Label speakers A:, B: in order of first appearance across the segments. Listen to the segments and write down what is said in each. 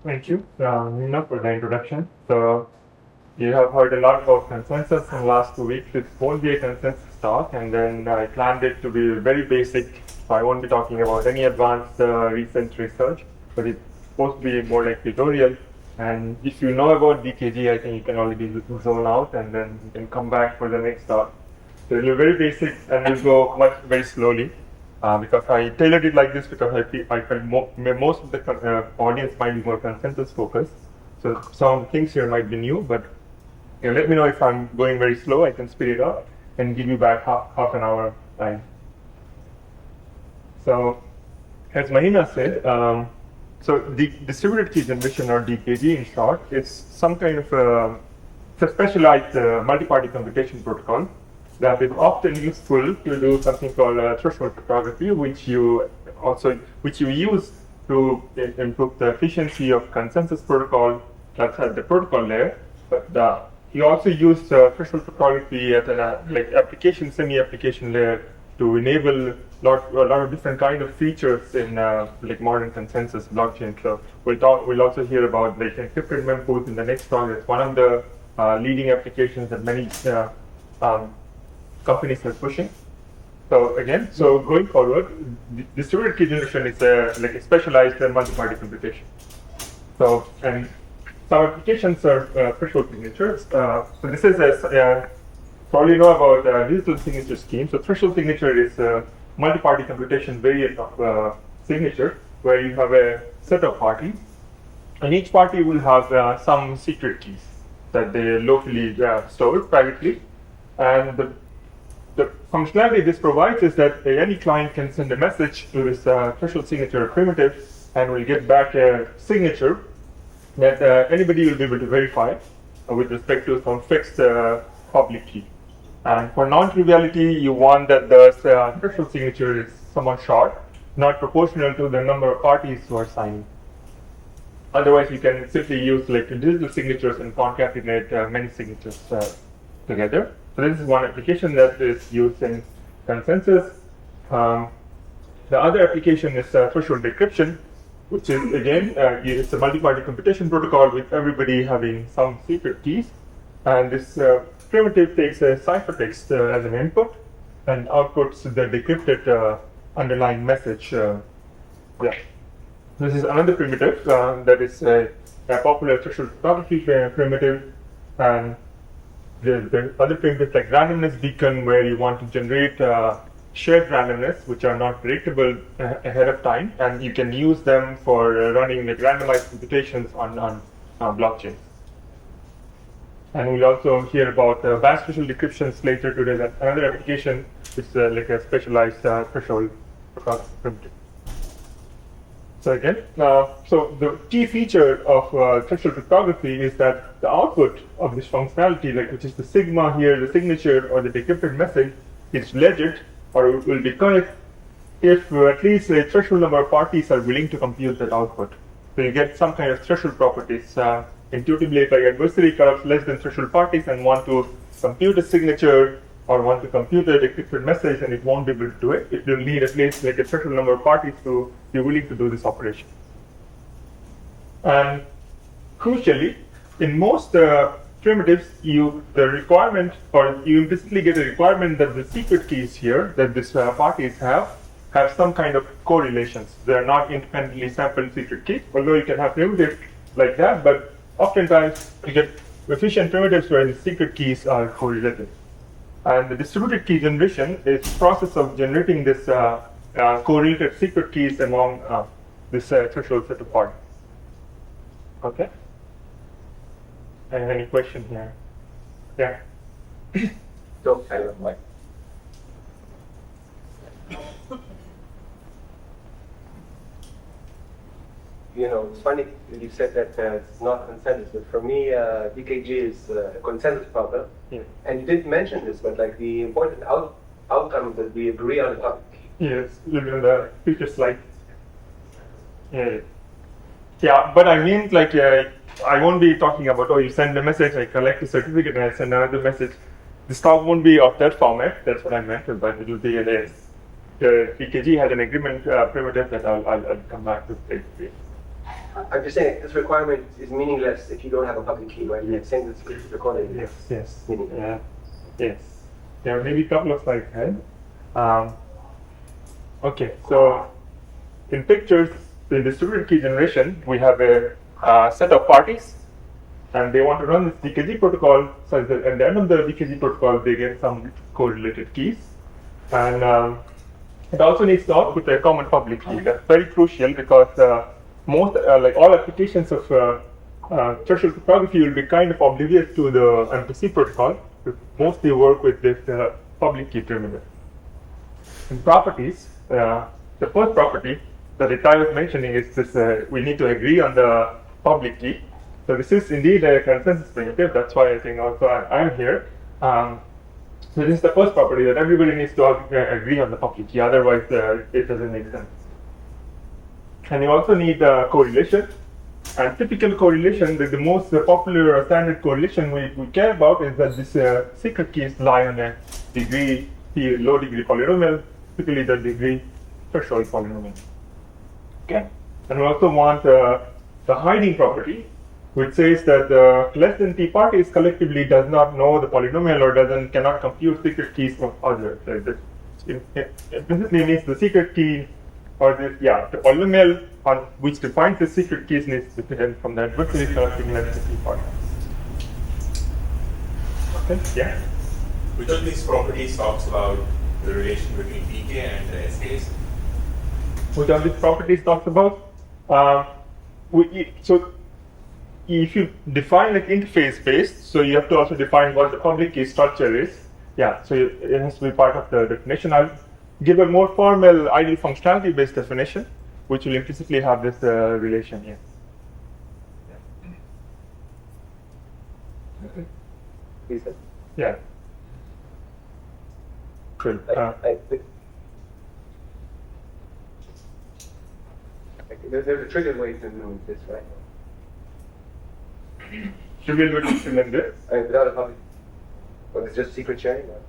A: Thank you, Nina, for the introduction. So, you have heard a lot about consensus in the last 2 weeks. It won't be a consensus talk, and then I planned it to be very basic. So I won't be talking about any advanced recent research, but it's supposed to be more like tutorial. And if you know about DKG, I think you can already zone out, and then you can come back for the next talk. So it'll be very basic, and we'll go very slowly. Because I tailored it like this because I felt most of the audience might be more consensus focused. So some of the things here might be new, but let me know if I'm going very slow. I can speed it up and give you back half an hour time. So as Mahina said, so the distributed key generation, or DKG in short, is some kind of it's a specialized multi-party computation protocol that is often useful to do something called threshold cryptography, which you use to improve the efficiency of consensus protocol that's at the protocol layer. But you also use threshold cryptography at an semi-application layer to enable a lot of different kind of features in like modern consensus blockchain. So we'll also hear about like encrypted mempools in the next talk. It's one of the leading applications that many companies are pushing. So going forward, distributed key generation is like a specialized multi-party computation. So, and some applications are threshold signatures. So this is probably know about digital signature scheme. So threshold signature is a multi-party computation variant of signature, where you have a set of parties, and each party will have some secret keys that they locally store privately. And the functionality this provides is that any client can send a message to this threshold signature primitive and will get back a signature that anybody will be able to verify with respect to some fixed public key. And for non-triviality, you want that the threshold signature is somewhat short, not proportional to the number of parties who are signing. Otherwise, you can simply use like digital signatures and concatenate many signatures together. So this is one application that is used in consensus. The other application is threshold decryption, which is again it's a multi-party computation protocol with everybody having some secret keys, and this primitive takes a ciphertext as an input and outputs the decrypted underlying message. This is another primitive that is a popular threshold cryptography primitive, and the other primitives like randomness beacon, where you want to generate shared randomness, which are not predictable ahead of time, and you can use them for running like randomized computations on blockchains. And we'll also hear about batch threshold decryptions later today. That's another application is like a specialized threshold primitive. So again, so the key feature of threshold cryptography is that the output of this functionality, like which is the sigma here, the signature or the decrypted message, is legit or will be correct if at least a threshold number of parties are willing to compute that output. So you get some kind of threshold properties. Intuitively, if like adversary corrupts less than threshold parties and want to compute a signature or want to compute a decrypted message, and it won't be able to do it. It will need at least like a threshold number of parties to be willing to do this operation. And crucially, in most primitives, you implicitly get a requirement that the secret keys here that these parties have some kind of correlations. They are not independently sampled secret keys, although you can have primitives like that, but oftentimes you get efficient primitives where the secret keys are correlated. And the distributed key generation is the process of generating this correlated secret keys among this threshold set of parties. Okay? Any question here? Yeah.
B: So kind of like it's funny you said that it's not consensus, but for me, DKG is a consensus problem.
A: Yeah.
B: And you didn't mention this, but like the important outcome that we agree on the topic.
A: Yes, in the future slide. Yeah, but I mean, like, I won't be talking about, you send a message, I collect a certificate, and I send another message. This talk won't be of that format. That's what I meant, but it will be the DKG has an agreement primitive that I'll come back to later.
B: I'm just saying this requirement is meaningless if you don't have a public key, right?
A: Yes.
B: Saying this is recording.
A: Yes.
B: Meaningless.
A: Yeah. Yes. There may be a couple of slides ahead. Okay, so in pictures, in distributed key generation, we have a set of parties, and they want to run this DKG protocol. So at the end of the DKG protocol, they get some correlated keys, and it also needs to output a common public key. That's very crucial because most, like all applications of threshold cryptography, will be kind of oblivious to the MPC protocol. Mostly work with this public key primitive. In properties, the first property that I was mentioning is this: we need to agree on the public key. So this is indeed a consensus primitive. That's why I think also I'm here. So this is the first property, that everybody needs to agree on the public key. Otherwise, it doesn't make sense. And you also need correlation. And typical correlation, the most popular or standard correlation we care about is that this secret keys lie on a degree, low degree polynomial, typically the degree threshold polynomial. Okay. And we also want the hiding property, which says that the less than t parties collectively does not know the polynomial or cannot compute secret keys from others. It basically means the secret key, or the polynomial on which defines the secret keys needs to depend from the adversary collecting less than t parties. Okay. Yeah.
C: Which of these properties talks about the relation between PK and the SKs?
A: Which of these properties talks about? So if you define like interface based, so you have to also define what the public key structure is. Yeah, so it has to be part of the definition. I'll give a more formal ideal functionality based definition, which will implicitly have this relation here. Yeah. Cool.
B: There's a trigger way to move this, right?
A: Should we do it in this?
B: Without a public, or it's just secret sharing? Or?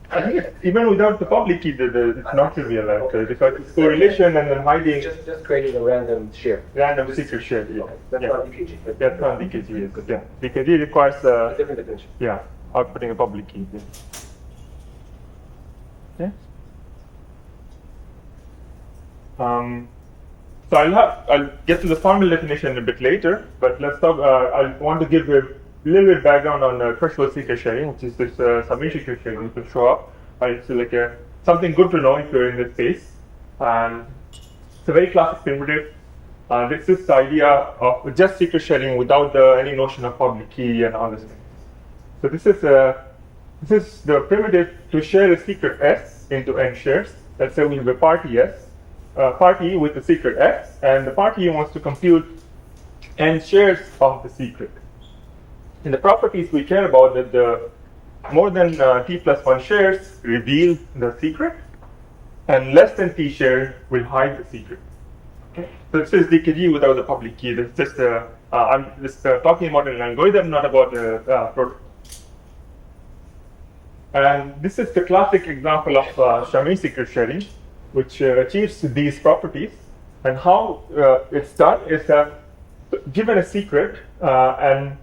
A: I think even without the public key, it's not trivial, because it's correlation and then hiding.
B: Just creating a random share.
A: Random secret share. Yeah.
B: Okay. That's not DKG.
A: That's not DKG. Yeah. DKG requires
B: a different definition.
A: Yeah, outputting a public key. Yeah. So I'll get to the formal definition a bit later, but let's talk. I want to give a little bit background on threshold secret sharing, which is this summation secret sharing to show up. It's like something good to know if you're in this space. It's a very classic primitive. This is the idea of just secret sharing without any notion of public key and all this thing. So this is the primitive to share a secret S into n shares. Let's say we have a party S. Party with the secret X, and the party wants to compute n shares of the secret. In the properties we care about that the more than t plus 1 shares reveal the secret, and less than t shares will hide the secret. Okay. So this is DKG without the public key. This is just I'm just talking about an algorithm, not about a protocol. And this is the classic example of Shamir secret sharing, which achieves these properties. And how it's done is that given a secret, and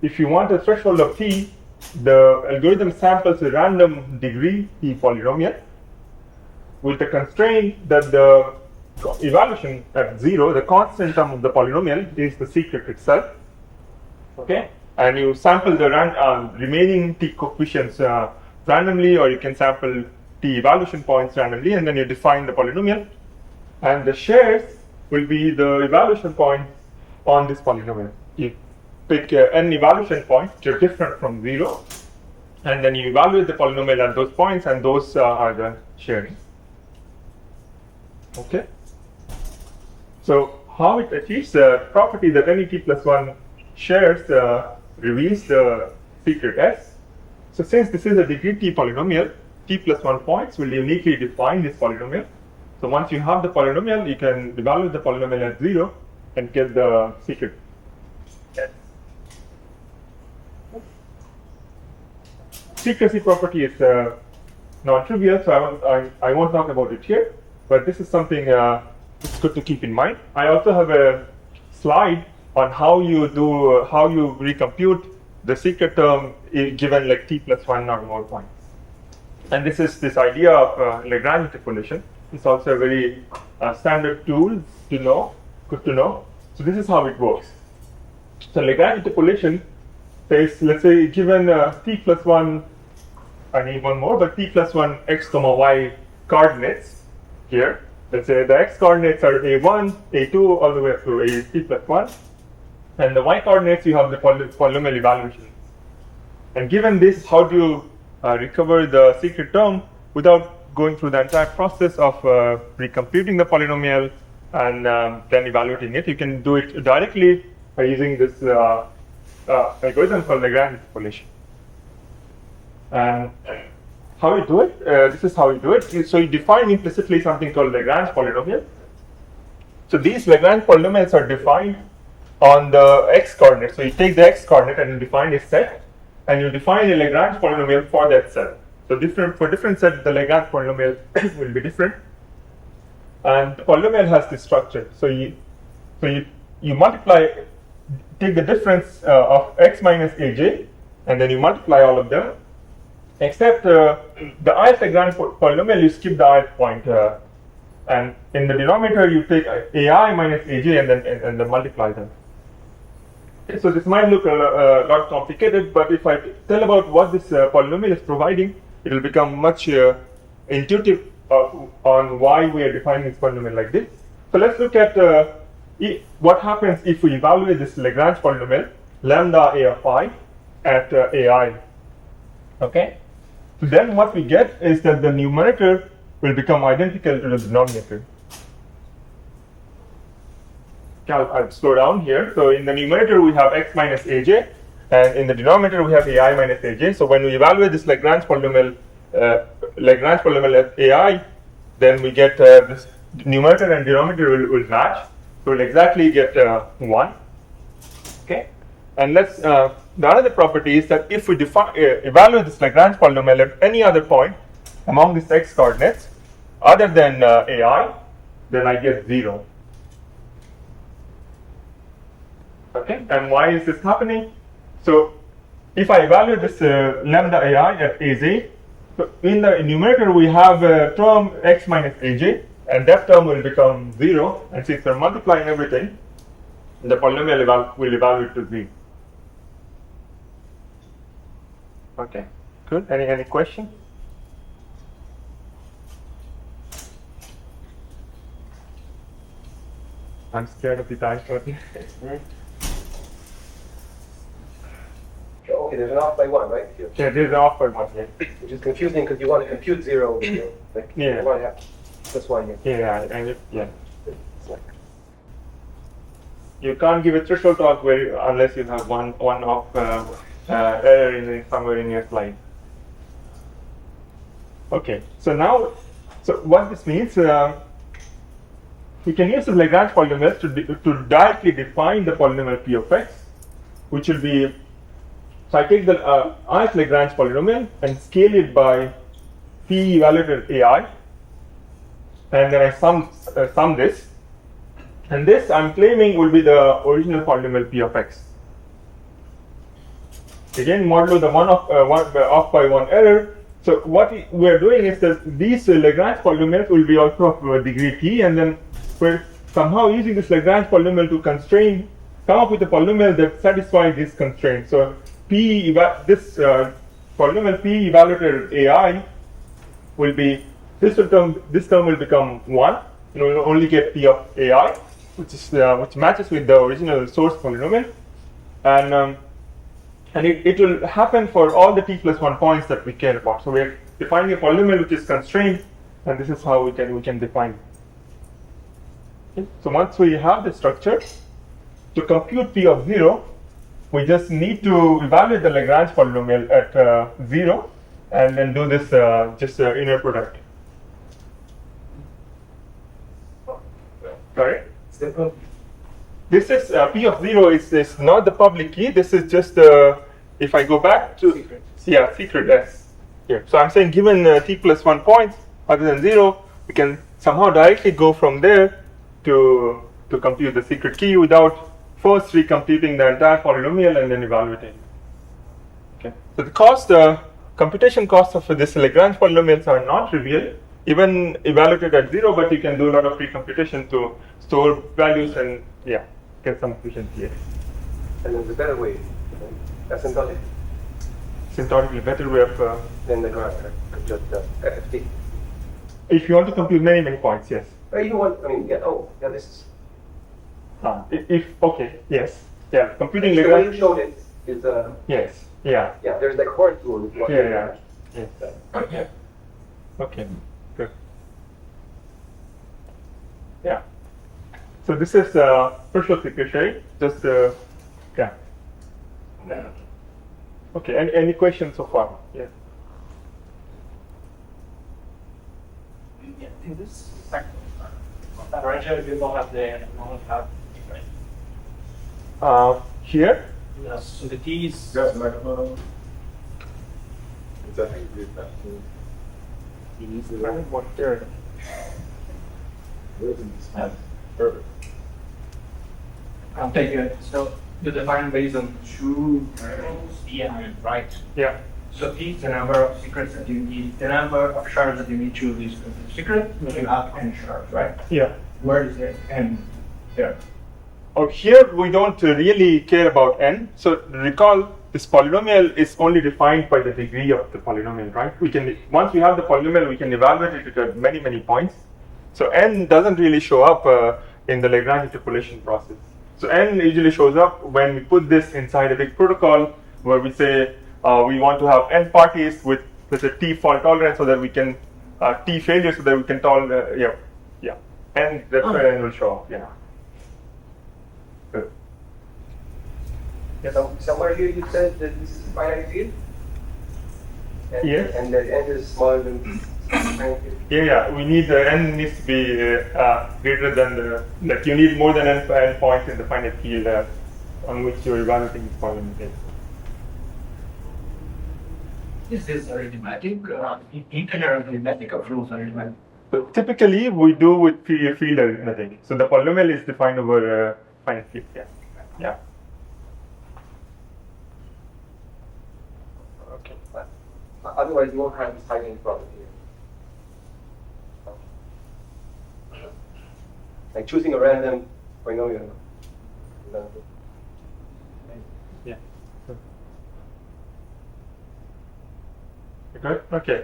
A: if you want a threshold of t, the algorithm samples a random degree t polynomial with the constraint that the evaluation at 0, the constant term of the polynomial, is the secret itself. Okay, and you sample the remaining t coefficients randomly, or you can sample t evaluation points randomly, and then you define the polynomial, and the shares will be the evaluation points on this polynomial. You pick n evaluation points which are different from 0, and then you evaluate the polynomial at those points, and those are the shares. Okay. So how it achieves the property that any t plus 1 shares reveals the secret S. So since this is a degree t polynomial, t plus 1 points will uniquely define this polynomial. So once you have the polynomial, you can evaluate the polynomial at 0 and get the secret S. Secrecy property is non-trivial, so I won't talk about it here, but this is something it's good to keep in mind. I also have a slide on how you recompute the secret term given like t plus 1 or more points. And this is this idea of Lagrange interpolation. It's also a very standard tool to know, good to know. So this is how it works. So Lagrange interpolation says, let's say given t plus 1, I need one more, but t plus 1 x comma y coordinates here. Let's say the x coordinates are a1, a2, all the way up to a t plus 1. And the y coordinates, you have the polynomial evaluation. And given this, how do you recover the secret term without going through the entire process of recomputing the polynomial and then evaluating it? You can do it directly by using this algorithm called Lagrange interpolation. And how you do it? This is how you do it. So you define implicitly something called Lagrange polynomial. So these Lagrange polynomials are defined on the x coordinate. So you take the x coordinate and you define a set, and you define a Lagrange polynomial for that set. So for different sets, the Lagrange polynomial will be different. And the polynomial has this structure. So you multiply, take the difference of x minus aj, and then you multiply all of them. Except the ith Lagrange polynomial, you skip the ith point, and in the denominator you take ai minus aj and then multiply them. Okay, so this might look a lot complicated, but if I tell about what this polynomial is providing, it will become much intuitive on why we are defining this polynomial like this. So let's look at what happens if we evaluate this Lagrange polynomial lambda a of I at ai. Okay. So then what we get is that the numerator will become identical to the denominator. Okay, I'll slow down here. So in the numerator we have x minus aj, and in the denominator we have ai minus aj. So when we evaluate this Lagrange polynomial at ai, then we get this numerator and denominator will match. So we'll exactly get 1. Okay, and let's. The other property is that if we evaluate this Lagrange polynomial at any other point among these x coordinates other than ai, then I get 0. Okay, and why is this happening? So if I evaluate this lambda ai at az, so in the numerator we have a term x minus aj, and that term will become 0. And since we're multiplying everything, the polynomial will evaluate to 0. Okay, good. Any question? I'm scared of the time.
B: Okay, there's an off by 1, right? Here.
A: Yeah, there's an off by 1 here.
B: Which is confusing because you want to compute 0. Like,
A: Yeah.
B: You want to have plus 1 here.
A: Yeah. You can't give a threshold talk unless you have one off error somewhere in your slide. Okay, so now, what this means, we can use the Lagrange polynomials to directly define the polynomial p of x, which will be, so I take the ith Lagrange polynomial and scale it by p evaluated ai, and then I sum this, and this I'm claiming will be the original polynomial p of x. Again, modulo the off by 1 error. So what we are doing is that these Lagrange polynomials will be also of degree t, and then we're somehow using this Lagrange polynomial to come up with a polynomial that satisfies this constraint. So polynomial p evaluated ai will be this term will become 1. You will only get p of ai, which matches with the original source polynomial, and it will happen for all the t plus 1 points that we care about. So we are defining a polynomial which is constrained, and this is how we can define it. Okay. So once we have the structure, to compute p of 0, we just need to evaluate the Lagrange polynomial at 0, and then do this inner product. Sorry?
B: Simple.
A: This is p of 0 is not the public key. This is just if I go back to secret s here. So I'm saying given t plus 1 points other than 0, we can somehow directly go from there to compute the secret key without first recomputing the entire polynomial and then evaluating it. Okay. So the cost, computation costs of this Lagrange polynomials are not trivial, even evaluated at 0, but you can do a lot of pre-computation to store values and get some efficiency.
B: And there's a better way, asymptotic,
A: Symptotically better way of.
B: than the graph, just FFT.
A: If you want to compute many points, yes.
B: You want, this is.
A: Computing
B: The way
A: Lagrange.
B: you showed it is,
A: Yes. Yeah.
B: there's like hard rule.
A: Yes. Okay. Good. Yeah. So this is Frisch's equation. Just Okay. Any questions so far? Yeah.
D: In this arrangement, we don't have the non have right?
A: Here.
D: Yes. So the T is
C: Perfect.
D: I'm taking it. So you define based on two variables, T and N, right?
A: Yeah.
D: So T is the number of secrets that you need, the number of shards that you need to release from the secret. You have N shards, right?
A: Yeah.
D: Where is the N there?
A: Here we don't really care about n. So recall this polynomial is only defined by the degree of the polynomial, right? We can, once we have the polynomial, we can evaluate it at many points. So n doesn't really show up in the Lagrange interpolation process. So n usually shows up when we put this inside a big protocol where we say we want to have n parties with a t fault tolerance so that we can t failure so that we can tolerate and that's where n will show up. Yeah. Good.
B: So somewhere here you said that this is a finite field?
A: Yes.
B: And that n is smaller than finite field?
A: Yeah, we need n needs to be greater than you need more than n points in the finite field on which you're evaluating this polynomial.
D: Is this arithmetic? Integer arithmetic of rules arithmetic?
A: So typically, we do with field arithmetic. So the polynomial is defined over finite field. Yeah. Okay.
B: Otherwise, you won't have this hiding problem here. Like choosing a random polynomial.
A: Yeah. Good. Okay.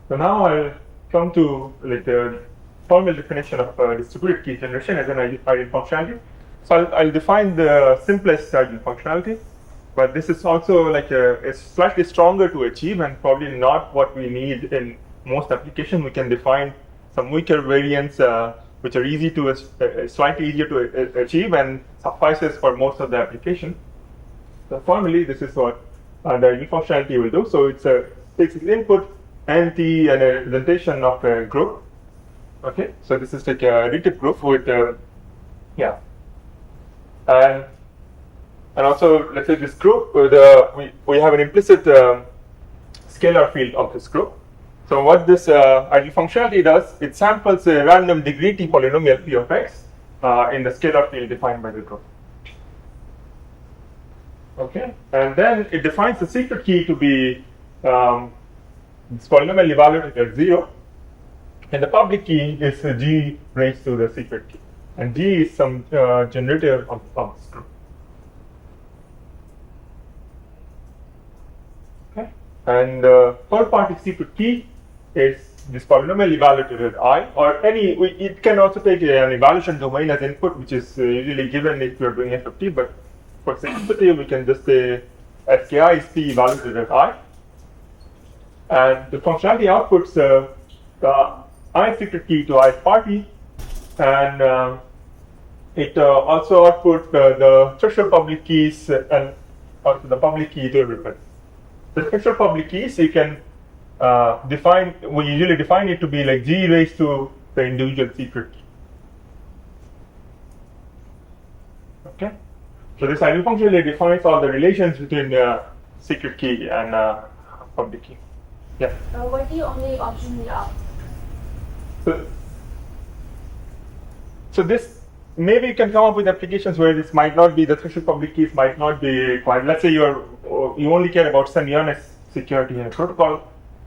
A: So now I'll come to the formal definition of distributed key generation as an ideal functionality. So I'll define the simplest ideal functionality, but this is also it's slightly stronger to achieve and probably not what we need in most applications. We can define some weaker variants which are easy to slightly easier to achieve and suffices for most of the application. So formally, this is what the ideal functionality will do. So it's takes its input and the representation of a group. Okay, so this is like a additive group with and also let's say this group we have an implicit scalar field of this group. So what this ideal functionality does, it samples a random degree t polynomial p of x in the scalar field defined by the group. Okay, and then it defines the secret key to be this polynomial evaluated at 0, and the public key is g raised to the secret key, and g is some generator of this group. Okay, and third party secret key is this polynomial evaluated at I, or it can also take an evaluation domain as input, which is usually given if you're doing FFT, but for simplicity we can just say ski is p evaluated at I. And the functionality outputs the I secret key to I party, and it also outputs the special public keys and also the public key to everybody. The special public keys you can define. We usually define it to be like g raised to the individual secret key. Okay, so this ideal functionality defines all the relations between the secret key and public key. Yeah.
E: What the only option we are?
A: So this maybe you can come up with applications where this might not be, the threshold public keys might not be required. Let's say you only care about semi-honest security in a protocol,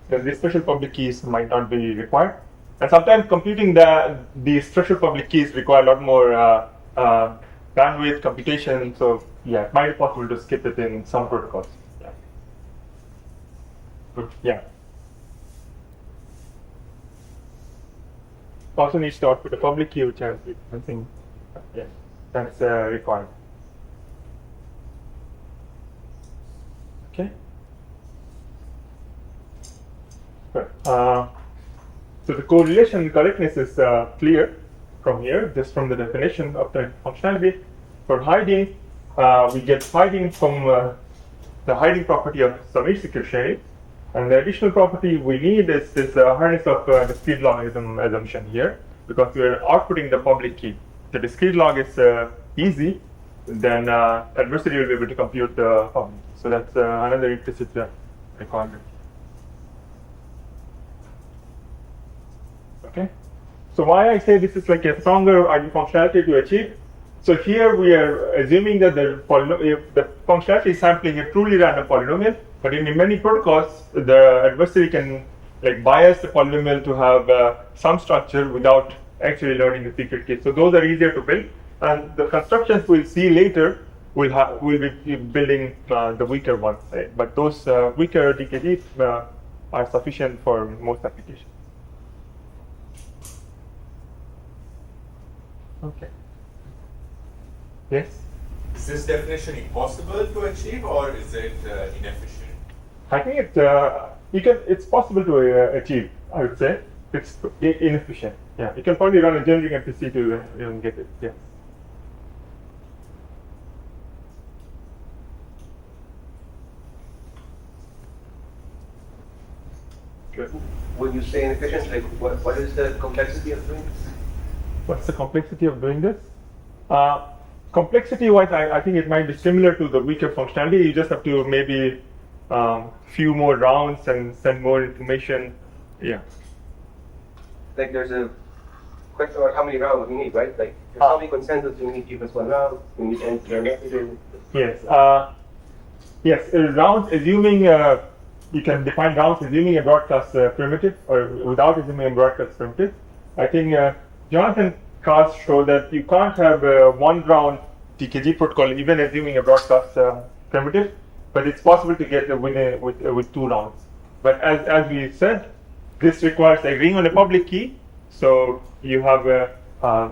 A: then the special public keys might not be required. And sometimes computing these threshold public keys require a lot more bandwidth, computation. So yeah, it might be possible to skip it in some protocols. Yeah. Good. Yeah. Also needs to output a public key, which I think, yeah, that's required. Okay. Good. So the correlation correctness is clear from here, just from the definition of the functionality. For hiding, we get hiding from the hiding property of summary secure sharing. And the additional property we need is this harness of discrete logarithm assumption here, because we are outputting the public key. The discrete log is easy, then adversary will be able to compute the public. So that's another implicit requirement. Okay. So why I say this is like a stronger ID functionality to achieve? So here we are assuming that the functionality is sampling a truly random polynomial, but in many protocols, the adversary can like bias the polynomial to have some structure without actually learning the secret key. So those are easier to build, and the constructions we'll see later will be building the weaker ones. Right? But those weaker DKG are sufficient for most applications. Okay. Yes?
C: Is this definition impossible to achieve, or is it inefficient?
A: I think it's possible to achieve. I would say it's inefficient. Yeah, you can probably run a generic MPC to even get it. Yeah. Good.
B: When you say inefficient, like what is the complexity of doing this?
A: What's the complexity of doing this? Complexity-wise, I think it might be similar to the weaker functionality. You just have to maybe few more rounds and send more information. Yeah.
B: Like there's a question about how many rounds we need, right? Like how many consensus do we need to give us 1 round? We need end-to-end.
A: Yes. Yes. Rounds assuming you can define rounds assuming a broadcast primitive or without assuming a broadcast primitive. I think Jonathan Carr showed that you can't have a 1 round TKG protocol even assuming a broadcast primitive, but it's possible to get with 2 rounds. But as we said, this requires agreeing on a public key, so you have a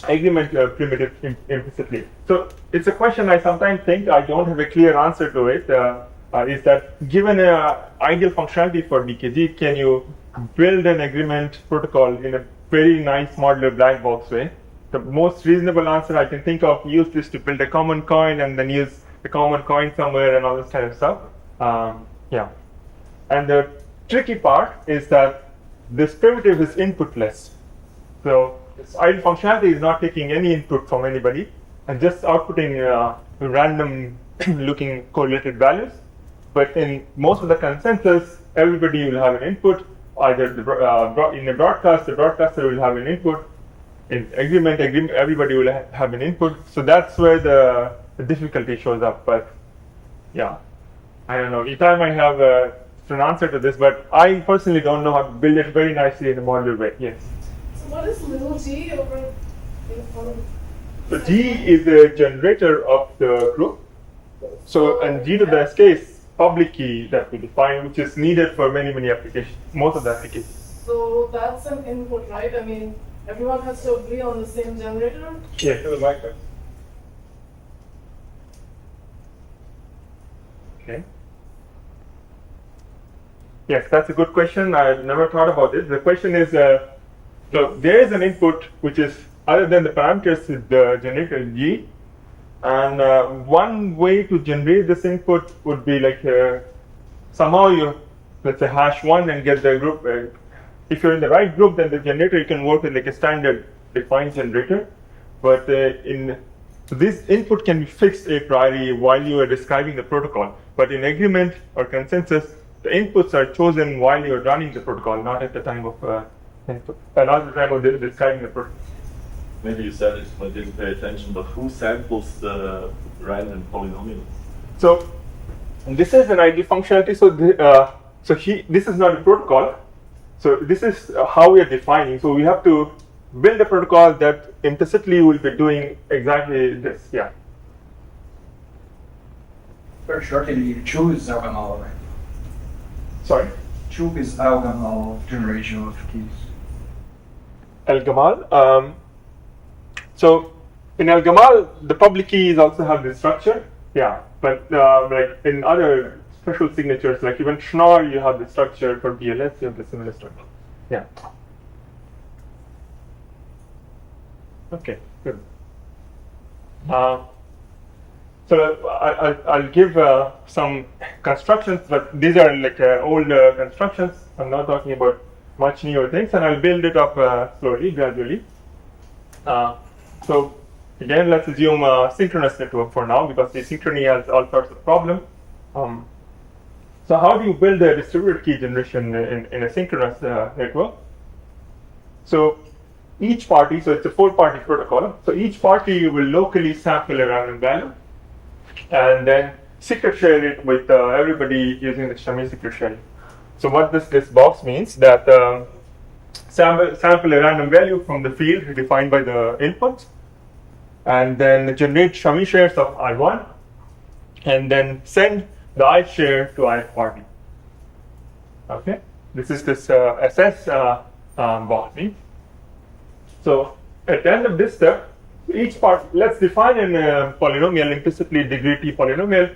A: agreement primitive implicitly. So it's a question I sometimes think I don't have a clear answer to it. Is that given an ideal functionality for DKG, can you build an agreement protocol in a very nice modular black box way? The most reasonable answer I can think of, use this to build a common coin and then use the common coin somewhere and all this kind of stuff. Yeah. And the tricky part is that this primitive is inputless. So this ideal functionality is not taking any input from anybody and just outputting random looking correlated values. But in most of the consensus, everybody will have an input. Either in a broadcast, the broadcaster will have an input. In agreement, everybody will have an input. So that's where the difficulty shows up. But yeah, I don't know. Itai might have an answer to this, but I personally don't know how to build it very nicely in a modular way. Yes.
E: So what is little g over?
A: So G is the generator of the group. So and G to the SK is public key that we define, which is needed for many applications, most of the applications.
E: So that's an input, right? I mean, everyone has to agree on the same generator?
A: Yes. Okay. Yes, that's a good question. I've never thought about it. The question is, so there is an input which is, other than the parameters, the generator G. And one way to generate this input would be like somehow you, let's say, hash 1 and get the group. If you're in the right group, then the generator, you can work with like a standard defined generator. But so this input can be fixed a priori while you are describing the protocol. But in agreement or consensus, the inputs are chosen while you're running the protocol, not at the time of input, not at the time of describing the protocol.
F: maybe you said it, but I didn't pay attention, but who samples the random polynomials?
A: So this is an ID functionality. So this is not a protocol. So this is how we are defining. So we have to build a protocol that implicitly will be doing exactly this. Yeah.
D: Very shortly, Chu is organal, right?
A: Sorry.
D: Chu is organal generation of keys.
A: Al-Gamal. So in Al-Gamal, the public keys also have this structure. Yeah, but like in other special signatures, like even Schnorr, you have the structure. For BLS, you have the similar structure. Yeah. Okay, good. So I'll give some constructions, but these are like old constructions. I'm not talking about much newer things, and I'll build it up slowly, gradually. So again, let's assume a synchronous network for now, because the synchrony has all sorts of problems. So how do you build a distributed key generation in a synchronous network? So each party, so it's a 4-party protocol, so each party will locally sample a random value, and then secret share it with everybody using the Shami secret sharing. So what this box means that sample a random value from the field defined by the input, and then generate Shami shares of I1, and then send the I share to ith party. Okay, this is this SS box means. So at the end of this step, each part, let's define a polynomial, implicitly degree T polynomial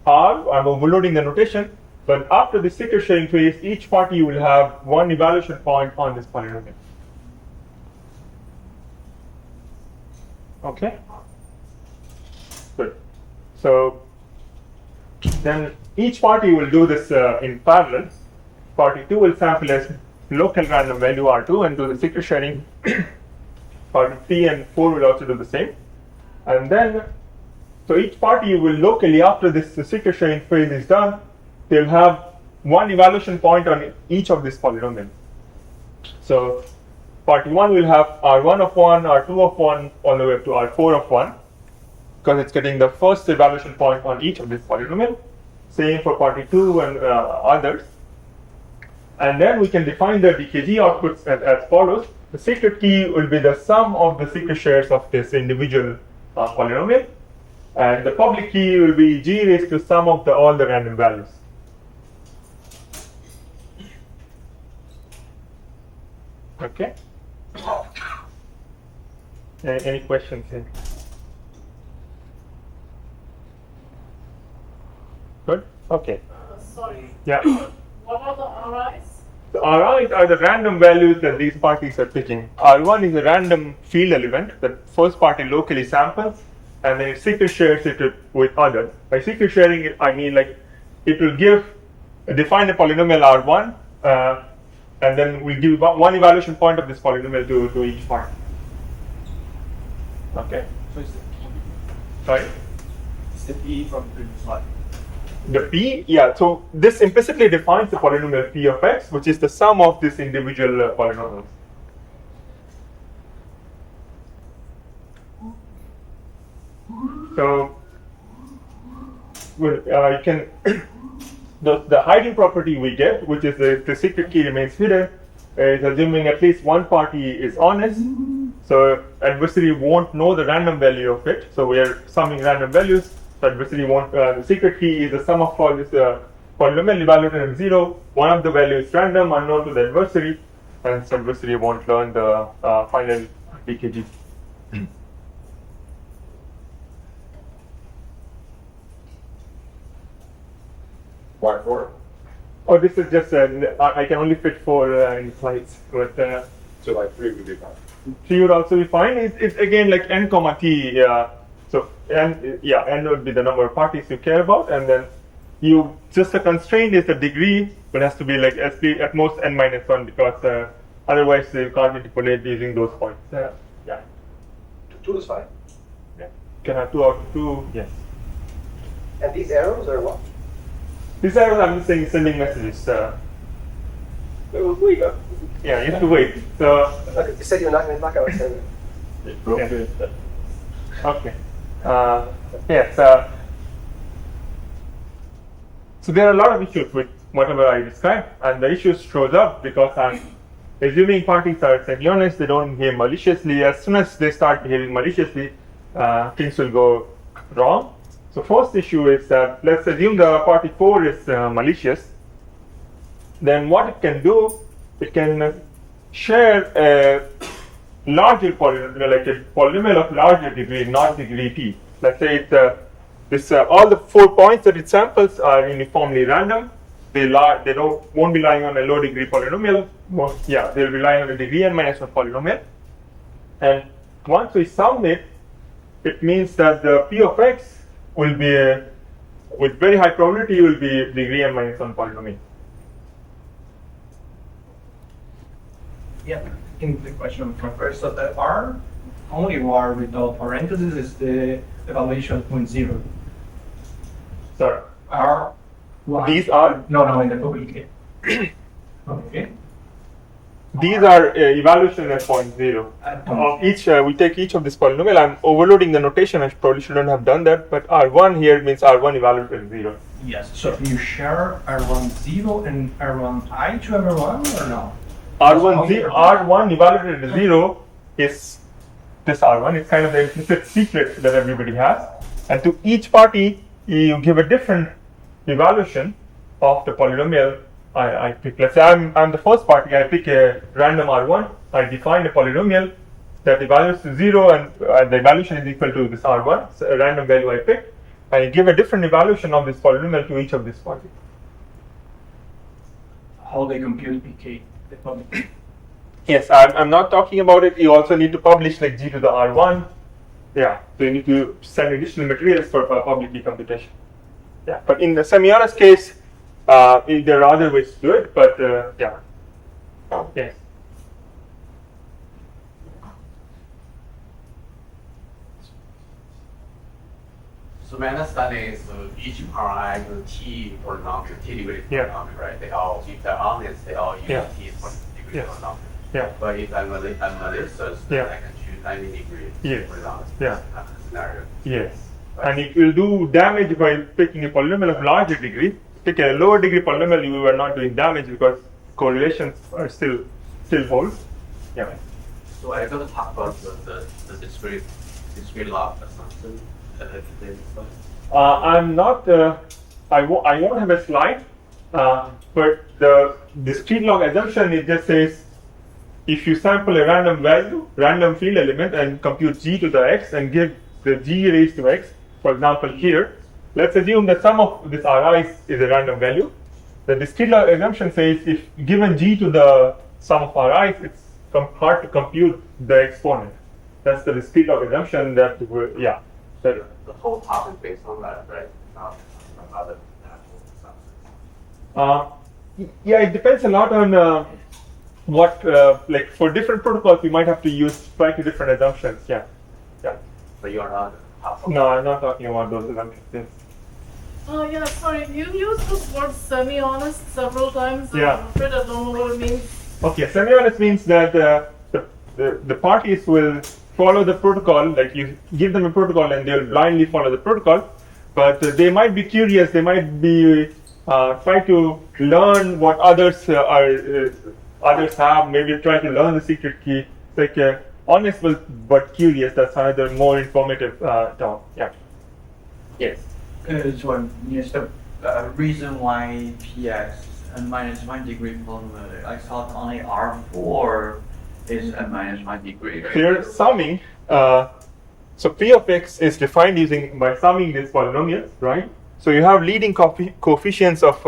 A: R. I'm overloading the notation, but after the secret sharing phase, each party will have one evaluation point on this polynomial. Okay, good. So then each party will do this in parallel. Party 2 will sample as local random value R2 and do the secret sharing. Party 3 and 4 will also do the same. And then, so each party will locally, after this secret sharing phase is done, they'll have one evaluation point on each of these polynomials. So party 1 will have R1 of 1, R2 of 1, all the way up to R4 of 1, because it's getting the first evaluation point on each of these polynomials. Same for party 2 and others. And then we can define the DKG outputs as follows. The secret key will be the sum of the secret shares of this individual polynomial, and the public key will be G raised to sum of all the random values. Okay. Any questions here? Good. Okay.
E: Sorry.
A: Yeah.
E: What are the RIs?
A: The RIs are the random values that these parties are picking. R1 is a random field element that first party locally samples, and then it secret shares it with others. By secret sharing it, I mean like it will define a polynomial R1, and then we'll give one evaluation point of this polynomial to each party. Okay.
D: So it's the P.
A: Sorry?
D: It's the P from the previous slide.
A: The P, yeah, so this implicitly defines the polynomial P of x, which is the sum of these individual polynomials. So, you can, the hiding property we get, which is the secret key remains hidden, is assuming at least one party is honest. So adversary won't know the random value of it. So we are summing random values. So adversary won't. The secret key is the sum of all this polynomial evaluated at 0. One of the values is random, unknown to the adversary, and so adversary won't learn the final DKG.
C: Why 4?
A: Oh, this is just I can only fit 4 in slides, but
C: So like 3 would be fine.
A: 3 would also be fine. It's again like n comma t. So n would be the number of parties you care about, and then just the constraint is the degree, but it has to be like at most n minus 1, because otherwise you can't interpolate using those points. Yeah.
B: 2 is fine.
A: Yeah. Can have 2 out of 2. Yes.
B: And these arrows are what?
A: These arrows, I'm just saying sending messages.
B: Wait.
A: Yeah, you have to wait. So
B: You said you're not going to talk about sending.
F: It broke
A: Yeah.
F: it.
A: Okay. Yes. So there are a lot of issues with whatever I described, and the issues shows up because I'm assuming parties are semi-honest. They don't behave maliciously. As soon as they start behaving maliciously, things will go wrong. So first issue is that let's assume the party 4 is malicious. Then what it can do, it can share a larger polynomial, like a polynomial of larger degree, not degree t. Let's say it's all the 4 points that it samples are uniformly random. They won't be lying on a low degree polynomial. They'll be lying on a degree n minus 1 polynomial. And once we sum it, it means that the p of x will be with very high probability will be degree n minus 1 polynomial.
D: Yeah, I think the question from first, so the R, only R without parentheses is the evaluation of point 0.
A: Sorry.
D: R,
A: These are
D: no, in the public. Okay.
A: These are evaluation at point 0. Of each, we take each of this polynomial. I'm overloading the notation. I probably shouldn't have done that. But R1 here means R1 evaluated at 0.
D: Yes, so you share R1 0 and R1 I to everyone or no?
A: R1 evaluated at 0 is this R1. It's kind of the implicit secret that everybody has. And to each party, you give a different evaluation of the polynomial I pick. Let's say I'm the first party. I pick a random R1. I define a polynomial that evaluates to 0, and the evaluation is equal to this R1, so a random value I pick. I give a different evaluation of this polynomial to each of these parties.
D: How they compute PK, the public.
A: Yes, I'm not talking about it. You also need to publish like G to the R1. Yeah, so you need to send additional materials for public key computation. Yeah, but in the semi-honest case, there are other ways to do it, but yeah. Yes.
G: So my understanding is each Ri and T polynomial, T degree
A: Yeah.
G: polynomial, right? They all, if they're honest, they all use
A: Yeah.
G: T degree
A: Yes.
G: polynomial.
A: Yeah.
G: But if I'm malicious,
A: Yeah.
G: then I can choose 90 degree
A: Yes.
G: polynomial.
A: Yeah.
G: Scenario.
A: Yes. And it will do damage by picking a polynomial of larger degree. Pick a lower degree polynomial, you are not doing damage because correlations are still hold. Yeah.
G: So I'm going to talk about the discrete log assumption.
A: I'm not. I won't have a slide, but the discrete log assumption, it just says if you sample a random field element, and compute g to the x and give the g raised to x. For example, here, let's assume that sum of this Ri is a random value. The discrete log assumption says if given g to the sum of Ri, it's hard to compute the exponent. That's the discrete log assumption that
G: The whole topic based on that, right? Not from other natural assumptions.
A: Yeah, it depends a lot on what, like for different protocols, we might have to use slightly different assumptions. Yeah.
G: But you are not.
A: No, I'm not talking about those assumptions. Yes.
E: Yeah, sorry, you used this word semi-honest several times.
A: Yeah.
E: I'm afraid I don't know what it means.
A: Okay, semi-honest means that the parties will follow the protocol, like you give them a protocol and they'll blindly follow the protocol, but they might be curious, they might be try to learn what others have, maybe try to learn the secret key, like honest but curious. That's another more informative term. Yeah. Yes.
H: So yes, the reason why Px n minus 1 degree polynomial, I thought only R4 is n minus 1 degree. Right?
A: Here summing, so p of x is defined by summing these polynomials, right? So you have leading coefficients of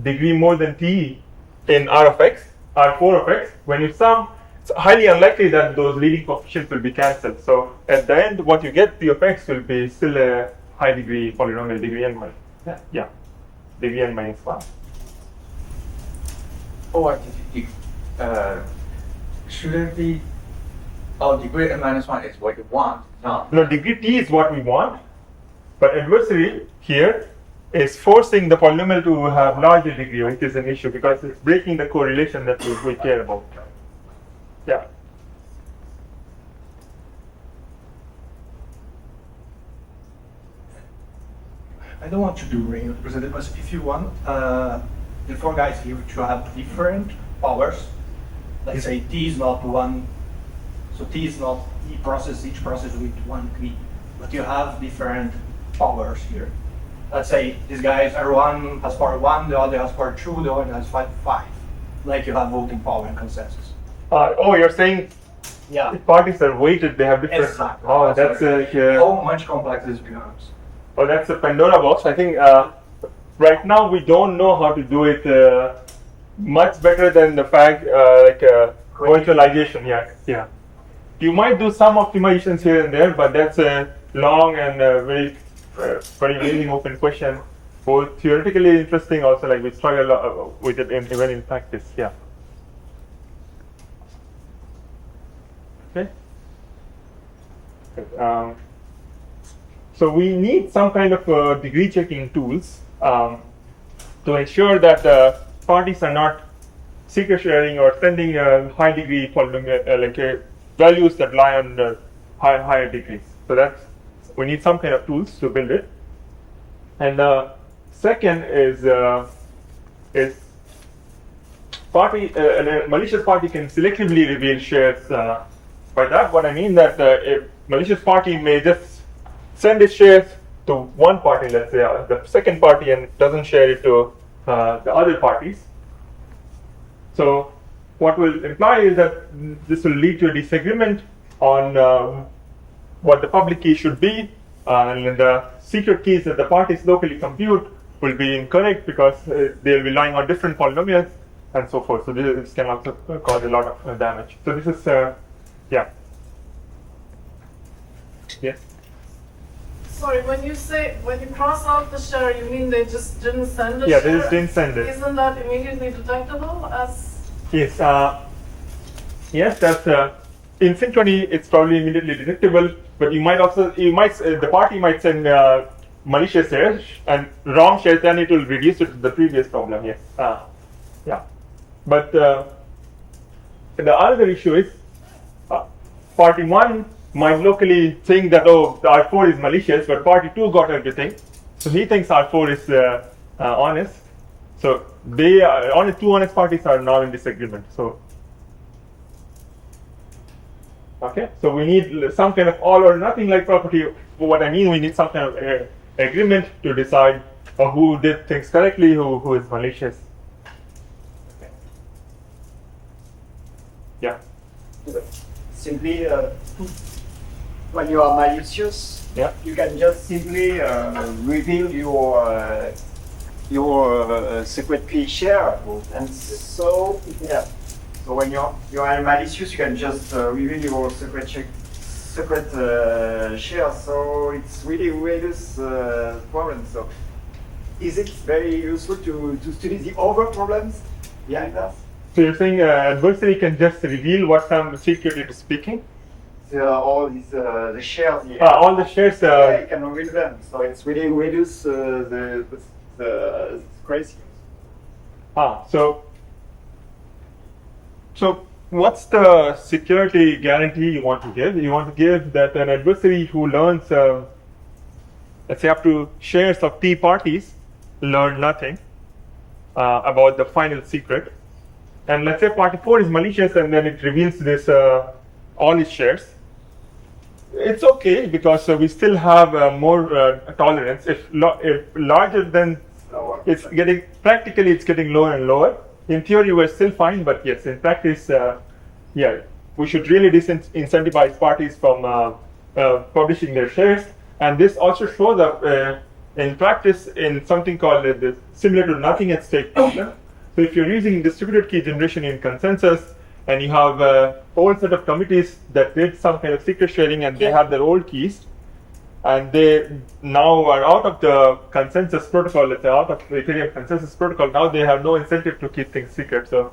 A: degree more than t in R of x, R4 of x. When you sum, it's highly unlikely that those leading coefficients will be cancelled. So at the end, what you get, p of x will be still a high degree polynomial, degree n minus, degree n minus 1.
H: Or should it be, degree n minus 1 is what you want?
A: No, degree t is what we want, but adversary here is forcing the polynomial to have larger degree, which is an issue because it's breaking the correlation that we care about. Yeah.
D: I don't want to do ring representative, but if you want the four guys here to have different powers, let's say T is not one, so T is not each process with one key, but you have different powers here. Let's say these guys are one has power 1, the other has power 2, the other has 5. Like you have voting power and consensus.
A: Oh, you're saying
D: Yeah.
A: if parties are weighted, they have different.
D: Exactly.
A: Oh, that's
D: How much complex this becomes.
A: oh, that's a Pandora box. I think right now we don't know how to do it much better than the fact virtualization. Yeah. You might do some optimizations here and there, but that's a long and very amazing open question. Both theoretically interesting, also like we struggle with it even in practice. Yeah. Okay. So we need some kind of degree checking tools to ensure that parties are not secret sharing or sending high degree polynomial values that lie on higher degrees. So that's we need some kind of tools to build it. And second is party a malicious party can selectively reveal shares. By that, what I mean that a malicious party may just send its shares to one party, let's say the second party, and doesn't share it to the other parties. So what will imply is that this will lead to a disagreement on what the public key should be, and the secret keys that the parties locally compute will be incorrect because they'll be relying on different polynomials and so forth. So this can also cause a lot of damage. So this is, yeah. Yes?
E: Sorry, when you cross out the share, you mean they just didn't send the
A: Yeah,
E: share?
A: they just didn't send it.
E: Isn't that immediately detectable as?
A: Yes, yes, that's in synchrony. It's probably immediately detectable, but the party might send malicious shares and wrong shares, then it will reduce it to the previous problem. Yes, yeah, but the other issue is party 1 might locally think that the R4 is malicious, but party 2 got everything, so he thinks R4 is honest. So they only two honest parties are now in disagreement. So okay, so we need some kind of all or nothing like property. What I mean, we need some kind of agreement to decide who did things correctly, who is malicious. Okay. Yeah.
I: Simply, when you are malicious,
A: Yeah.
I: you can just simply reveal your secret key share, and so yeah. So when you're malicious, you can just reveal your secret share. So it's really this problem. So is it very useful to study the other problems behind that?
A: So you're saying adversary can just reveal what some secret it is speaking?
I: All these the shares.
A: All the shares.
I: Yeah, you can reveal them. So it's really reduce the crazy.
A: So what's the security guarantee you want to give? You want to give that an adversary who learns, let's say up to shares of T parties, learn nothing about the final secret. And let's say party 4 is malicious and then it reveals this all its shares. It's okay because we still have more tolerance. If larger than it's getting lower and lower. In theory, we're still fine, but yes, in practice, we should really disincentivize parties from publishing their shares. And this also shows up in practice in something called similar to nothing at stake problem. So if you're using distributed key generation in consensus, and you have a whole set of committees that did some kind of secret sharing, and they have their old keys, and they now are out of the consensus protocol, let's say out of the Ethereum consensus protocol, now they have no incentive to keep things secret. So,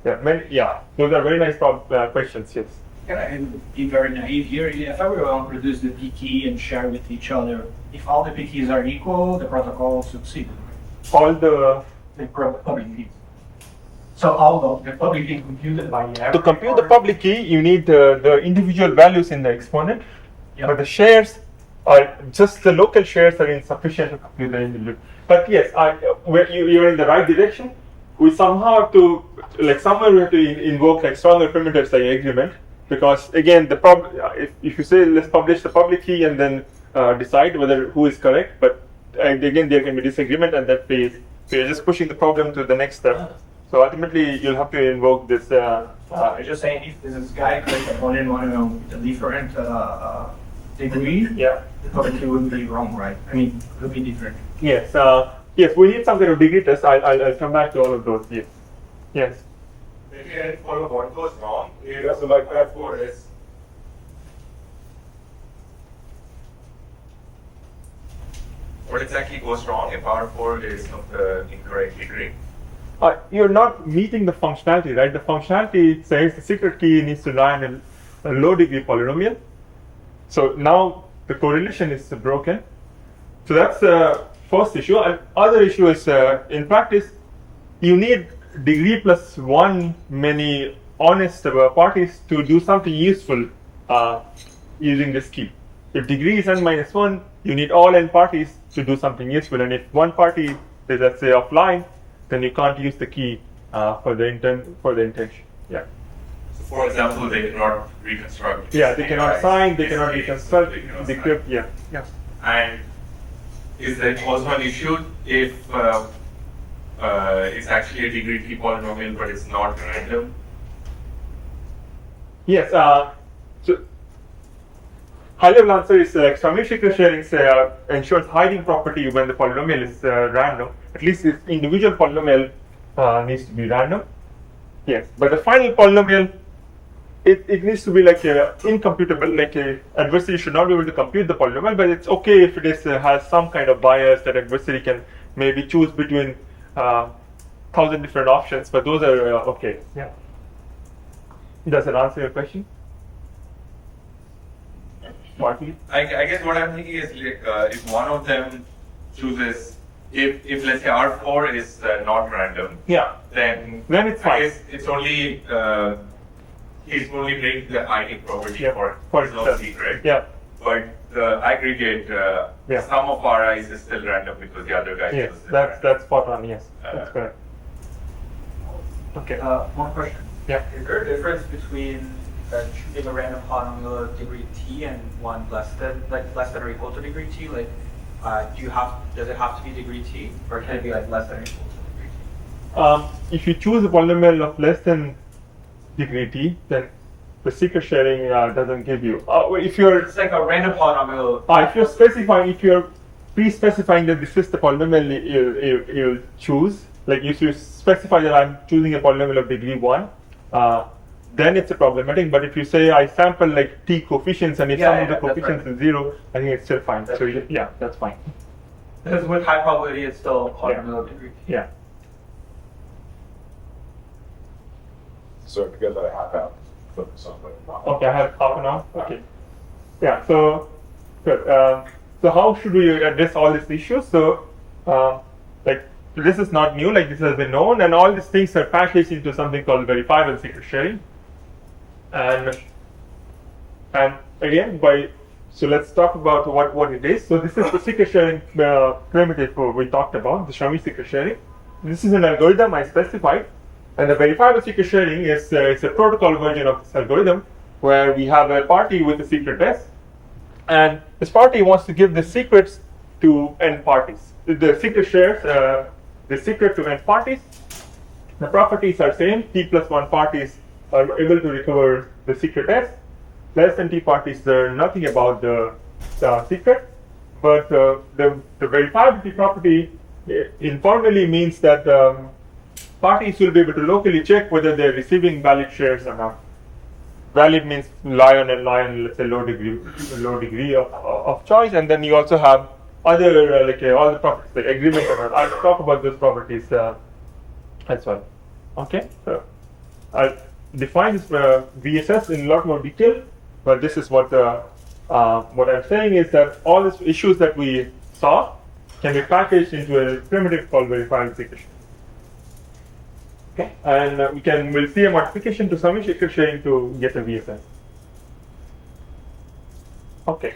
A: those are very nice questions, yes.
D: Can I be very naive here? If everyone produce the P key and share with each other, if all the P keys are equal, the protocol succeeds.
A: All the
D: public keys. So all the public key computed by every
A: to compute the public key, you need the individual values in the exponent, but the shares Just the local shares are insufficient to complete the loop. But yes, you're in the right direction. We somehow have to, like somewhere we have to invoke like stronger primitives like agreement, because again the problem, if you say let's publish the public key and then decide whether who is correct, but again there can be disagreement, and that way you're just pushing the problem to the next step. So ultimately you'll have to invoke this.
D: I'm just saying, if this guy creates a polynomial with a different degree,
A: Yeah.
D: the probability would be wrong, right? I mean, it would be different.
A: Yes. Yes. We need some kind of degree test. I'll come back to all of those. Yes. Yes.
C: Maybe and follow what goes wrong. So like that 4 is. What exactly goes wrong if R4 is of the incorrect degree?
A: You're not meeting the functionality, right? The functionality says the secret key needs to lie in a low degree polynomial. So now the correlation is broken. So that's the first issue. And other issue is in practice, you need degree plus 1 many honest parties to do something useful using this key. If degree is n minus 1, you need all n parties to do something useful. And if one party is, let's say, offline, then you can't use the key for the intention. Yeah.
C: So for example, they cannot reconstruct.
A: Yeah, they cannot sign, they cannot
C: they
A: reconstruct,
C: cannot
A: decrypt.
C: sign.
A: Yeah. Yeah.
C: And is there also an issue if it's actually a degree 3 polynomial but it's not random?
A: Yes. So high-level answer is external secret sharing ensures hiding property when the polynomial is random. At least this individual polynomial needs to be random. Yes, but the final polynomial, it needs to be like incomputable. Like a adversary should not be able to compute the polynomial, but it's okay if it is has some kind of bias that adversary can maybe choose between 1,000 different options. But those are okay. Yeah. Does that answer your question? Partly.
C: I guess what I'm thinking is like, if one of them chooses, if let's say R4 is not random,
A: Yeah.
C: then
A: Then it's
C: I
A: fine.
C: guess it's only he's only bringing the hiding property
A: Yeah,
C: for
A: for
C: his no
A: itself.
C: secret.
A: Yeah.
C: But the aggregate
A: Yeah.
C: sum of RIs is still random because the other guy
A: Yes,
C: chose it
A: that's
C: random.
A: spot on. Yes, that's correct. Okay.
H: One question.
A: Yeah.
H: Is there a difference between choosing a random polynomial of degree t and one less than or equal to degree t? Like, does it have to be degree t, or can it be like less than or equal to degree t?
A: If you choose a polynomial of less than degree t, then the secret sharing doesn't give you. If you're
H: It's like a random polynomial.
A: if you're pre-specifying that this is the polynomial you'll choose, like if you specify that I'm choosing a polynomial of degree 1, then it's a problematic. But if you say I sample like t coefficients and if some of the
H: that's
A: coefficients is 0, I think it's still fine. So yeah, that's fine.
H: Because with high probability, it's still a polynomial of degree t.
A: Yeah.
J: So to get that half out, focus on what.
A: Okay, I have half an hour. Okay. Yeah. So good. So how should we address all these issues? So like this is not new. Like this has been known, and all these things are packaged into something called verifiable secret sharing. And again, so let's talk about what it is. So this is the secret sharing primitive we talked about, the Shami secret sharing. This is an algorithm I specified, and the verifiable secret sharing is it's a protocol version of this algorithm where we have a party with a secret S, and this party wants to give the secrets to n parties. The secret shares the secret to n parties. The properties are same. T plus 1 parties are able to recover the secret S. Less than T parties learn nothing about the secret. But the verifiability property informally means that parties will be able to locally check whether they're receiving valid shares or not. Valid means lie on, let's say low degree of choice, and then you also have other all the properties like agreement or not. I'll talk about those properties as well. Okay, so I'll define this VSS in a lot more detail, but this is what I'm saying is that all these issues that we saw can be packaged into a primitive called verifiable secret sharing. Okay, and we'll see a modification to Shami secret sharing to get a VSS. Okay,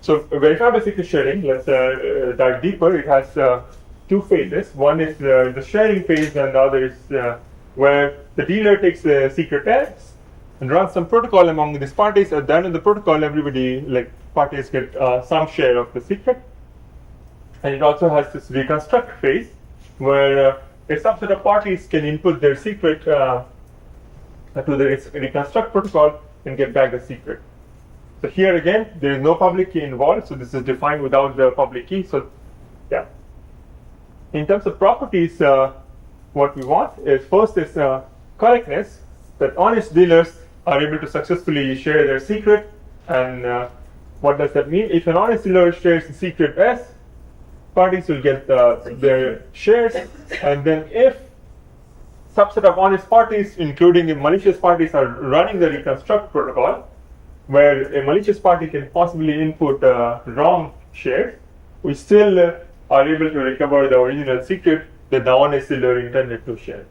A: So verifiable secret sharing, let's dive deeper. It has two phases. One is the sharing phase, and the other is where the dealer takes the secret X and runs some protocol among these parties. At the end of the protocol, everybody, like parties, get some share of the secret. And it also has this reconstruct phase, where a subset of parties can input their secret to the reconstruct protocol and get back the secret. So here again, there is no public key involved, so this is defined without the public key. So, yeah. In terms of properties, what we want is first is correctness, that honest dealers are able to successfully share their secret. And what does that mean? If an honest dealer shares the secret S, parties will get their shares, and then if subset of honest parties, including the malicious parties, are running the reconstruct protocol, where a malicious party can possibly input wrong shares, we still are able to recover the original secret that the honest dealer intended to share.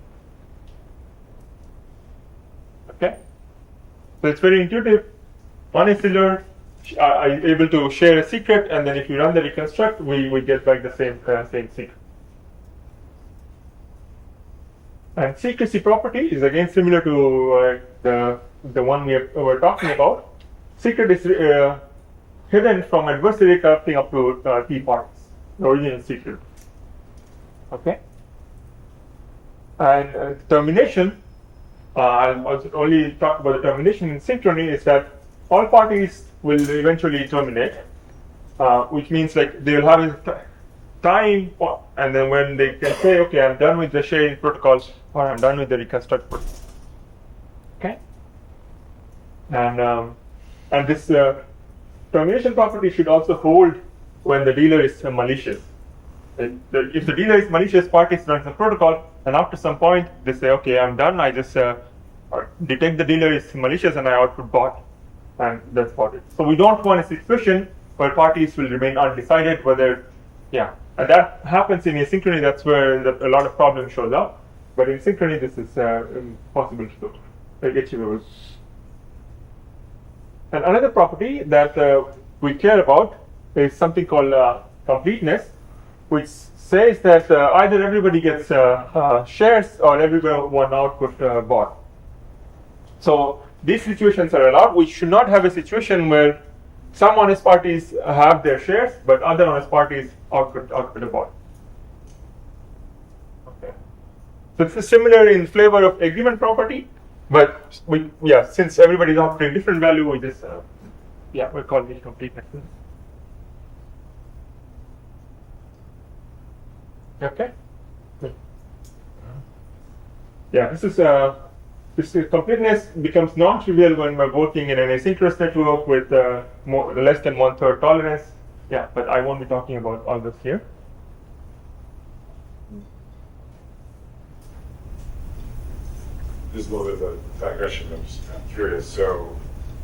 A: Okay? So it's very intuitive. Honest dealer are able to share a secret, and then if you run the reconstruct, we get back the same secret. And secrecy property is again similar to the one we were talking about. Secret is hidden from adversary corrupting up to key parties, the original secret. Okay. And termination, I'll also only talk about the termination in synchrony, is that all parties will eventually terminate, which means like they will have a time, and then when they can say, okay, I'm done with the sharing protocols, or I'm done with the reconstruct protocol. Okay. And this termination property should also hold when the dealer is malicious. If the dealer is malicious, parties run the protocol, and after some point they say, okay, I'm done. I just detect the dealer is malicious and I output bot, and that's about it. So we don't want a situation where parties will remain undecided whether, yeah, and that happens in asynchrony. That's where a lot of problems shows up. But in synchrony, this is possible to do, achievable. And another property that we care about is something called completeness, which says that either everybody gets shares or everyone output bot. So these situations are allowed. We should not have a situation where some honest parties have their shares, but other honest parties output a bot. Okay. So this is similar in flavor of agreement property. But since everybody is offering different value, we just we're calling it completeness. Okay. Yeah, this completeness becomes non-trivial when we're working in an asynchronous network with less than 1/3 tolerance. Yeah, but I won't be talking about all this here.
J: Just a little bit of a digression. I'm curious. So,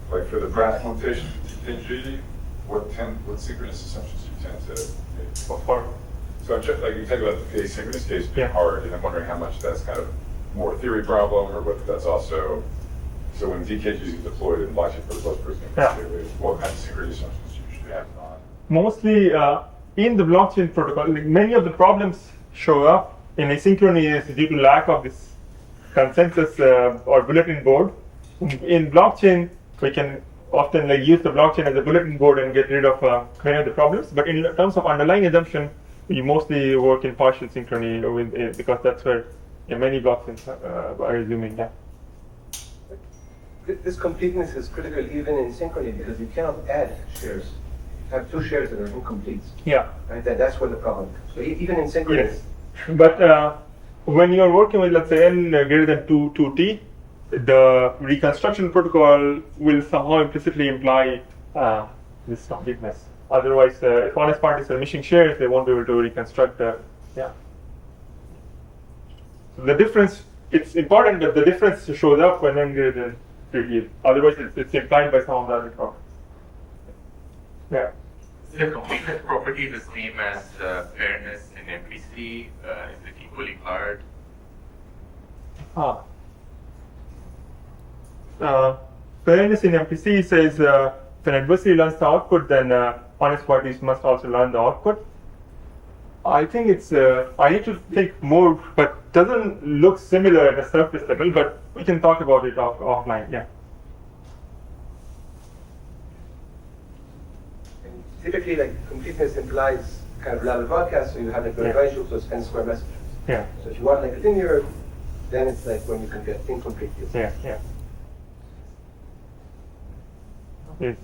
J: like for the practical notation of TNG, what synchronous assumptions do you tend to make? So I'm like you think about the asynchronous case being hard, and I'm wondering how much that's kind of more a theory problem, or whether that's also so when DK is usually deployed in blockchain protocols, what kind of synchronous assumptions do you usually have on?
A: Mostly in the blockchain protocol, like many of the problems show up in asynchrony is due to lack of this consensus or bulletin board. In blockchain, we can often use the blockchain as a bulletin board and get rid of many of the problems. But in terms of underlying assumption, we mostly work in partial synchrony with because that's where many blockchains are assuming that.
B: This completeness is critical even in synchrony because you cannot add shares. You have two shares that are incomplete.
A: Yeah.
B: Right. That's where the problem comes. So even in synchrony.
A: Yes. But when you're working with, let's say, n greater than 2t, the reconstruction protocol will somehow implicitly imply this completeness. Otherwise, if honest parties are missing shares, they won't be able to reconstruct. So the difference, it's important that the difference shows up when n greater than 2t. Otherwise, it's implied by some of the other properties. Yeah.
C: Is the completeness property the same as fairness in MPC? Is it equally hard?
A: Fairness in MPC says if an adversary learns the output, then honest parties must also learn the output. I think it's, I need to think more, but doesn't look similar at a surface level, but we can talk about it offline, yeah.
B: And typically, like, completeness implies kind of level broadcast, so you have like the revised groups of n-square messages.
A: Yeah.
B: So if you want like linear, then it's like when you can get incomplete.
A: Yeah, yeah. Yes.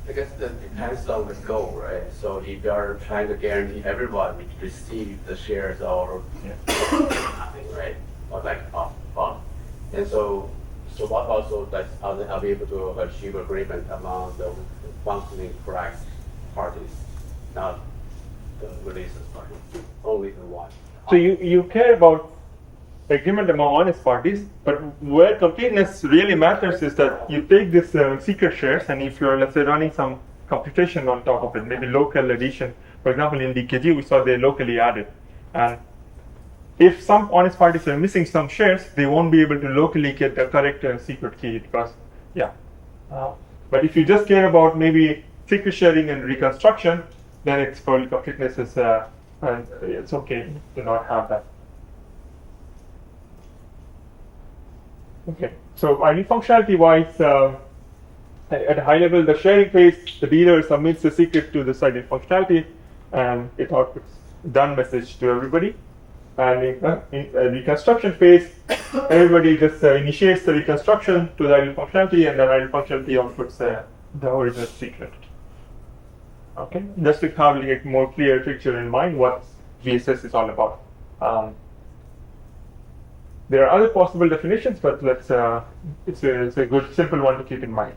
G: I guess that depends on the goal, right? So if you are trying to guarantee everyone receive the shares or nothing, right? Or like fun. And so what also that are we able to achieve agreement among the functioning correct parties, not the releases party, only the one.
A: So you care about agreement among honest parties, but where completeness really matters is that you take this secret shares, and if you're, let's say, running some computation on top of it, maybe local addition. For example, in DKG, we saw they locally added. And if some honest parties are missing some shares, they won't be able to locally get the correct secret key because, yeah. But if you just care about maybe secret sharing and reconstruction, then it's for completeness is, and it's okay to not have that. Okay, so ID functionality wise, at a high level, the sharing phase, the dealer submits the secret to this ID functionality, and it outputs done message to everybody. And in the reconstruction phase, everybody just initiates the reconstruction to the ID functionality, and then ID functionality outputs the original secret. Okay, just to have like a more clear picture in mind what VSS is all about. There are other possible definitions, but let's it's a good simple one to keep in mind.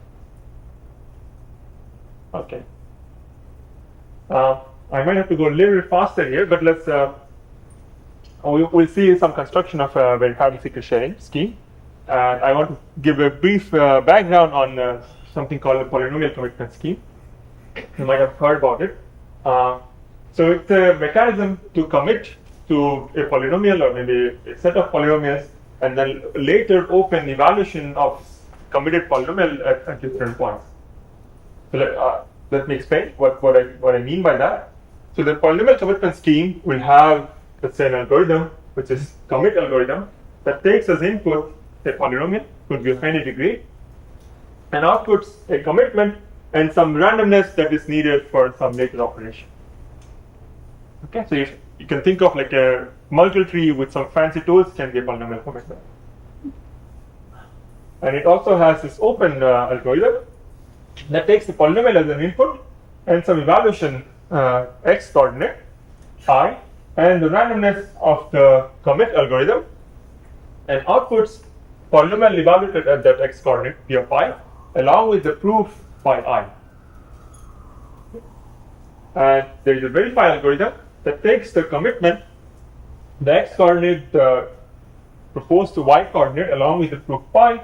A: Okay. I might have to go a little bit faster here, but let's we'll see some construction of a verifiable secret sharing scheme. I want to give a brief background on something called a polynomial commitment scheme. You might have heard about it. So it's a mechanism to commit to a polynomial or maybe a set of polynomials, and then later open evaluation of committed polynomial at different points. So let me explain what I mean by that. So the polynomial commitment scheme will have, let's say, an algorithm which is commit algorithm that takes as input a polynomial, could be of any degree, and outputs a commitment and some randomness that is needed for some later operation. Okay, so you can think of like a multiple tree with some fancy tools can be a polynomial commitment. And it also has this open algorithm that takes the polynomial as an input and some evaluation x coordinate I and the randomness of the commit algorithm, and outputs polynomial evaluated at that x coordinate p of I along with the proof by I. And there is a verify algorithm that takes the commitment, the x coordinate proposed to y coordinate along with the proof pi,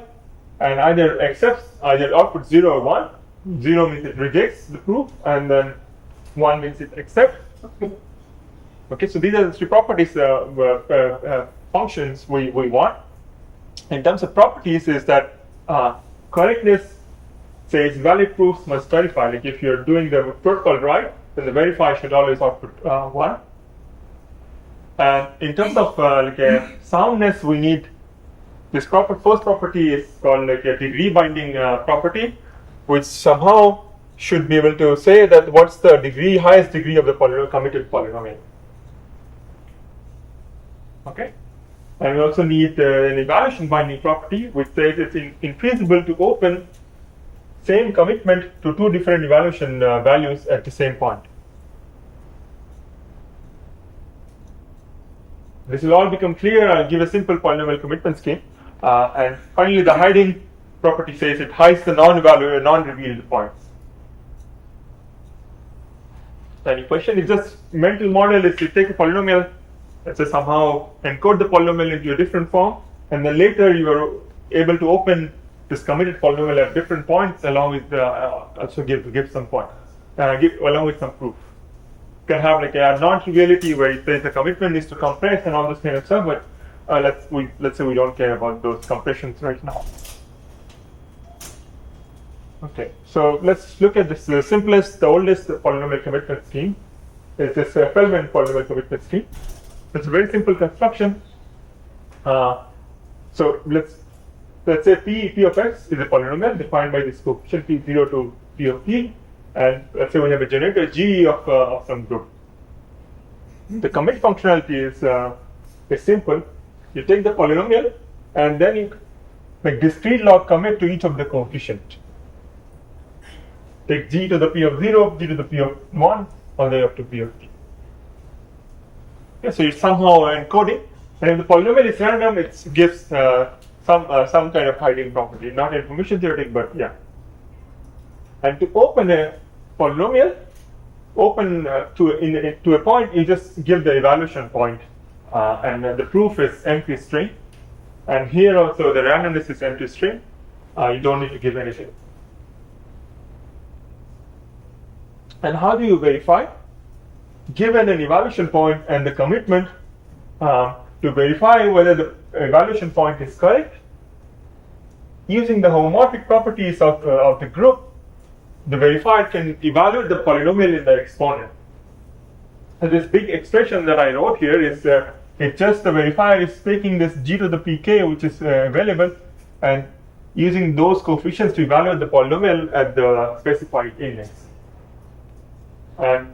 A: and either accepts either output 0 or 1. 0 means it rejects the proof, and then 1 means it accepts. Okay, so these are the three properties, functions we want. In terms of properties, is that correctness says valid proofs must verify. Like if you're doing the protocol right, then the verify should always output 1. And in terms of like a soundness, we need this first property is called like a degree binding property, which somehow should be able to say that what's the highest degree of the committed polynomial. Okay, and we also need an evaluation binding property, which says it's infeasible to open same commitment to two different evaluation values at the same point. This will all become clear. I'll give a simple polynomial commitment scheme. And finally, the hiding property says it hides the non-revealed points. Any question? It's just mental model is you take a polynomial, let's say somehow encode the polynomial into a different form, and then later you are able to open this committed polynomial at different points along with also give some points, along with some proof. You can have like a non-triviality where it says the commitment is to compress and all this kind of stuff, but let's say we don't care about those compressions right now. Okay, so let's look at this. The simplest, the oldest polynomial commitment scheme is this Feldman polynomial commitment scheme. It's a very simple construction. So let's say P of x is a polynomial defined by this coefficient P0 to P of t, and let's say we have a generator G of some group. The commit functionality is simple. You take the polynomial and then you make discrete log commit to each of the coefficient. Take G to the P of 0, G to the P of 1, all the way up to P of t. Okay, so it's somehow encoding, and if the polynomial is random, it gives some kind of hiding property, not information theoretic, but yeah. And to open a polynomial, to a point, you just give the evaluation point, and the proof is empty string, and here also the randomness is empty string. You don't need to give anything. And how do you verify? Given an evaluation point and the commitment, to verify whether the evaluation point is correct, using the homomorphic properties of the group, the verifier can evaluate the polynomial in the exponent. So this big expression that I wrote here is it's just the verifier is taking this g to the pk, which is available, and using those coefficients to evaluate the polynomial at the specified index. And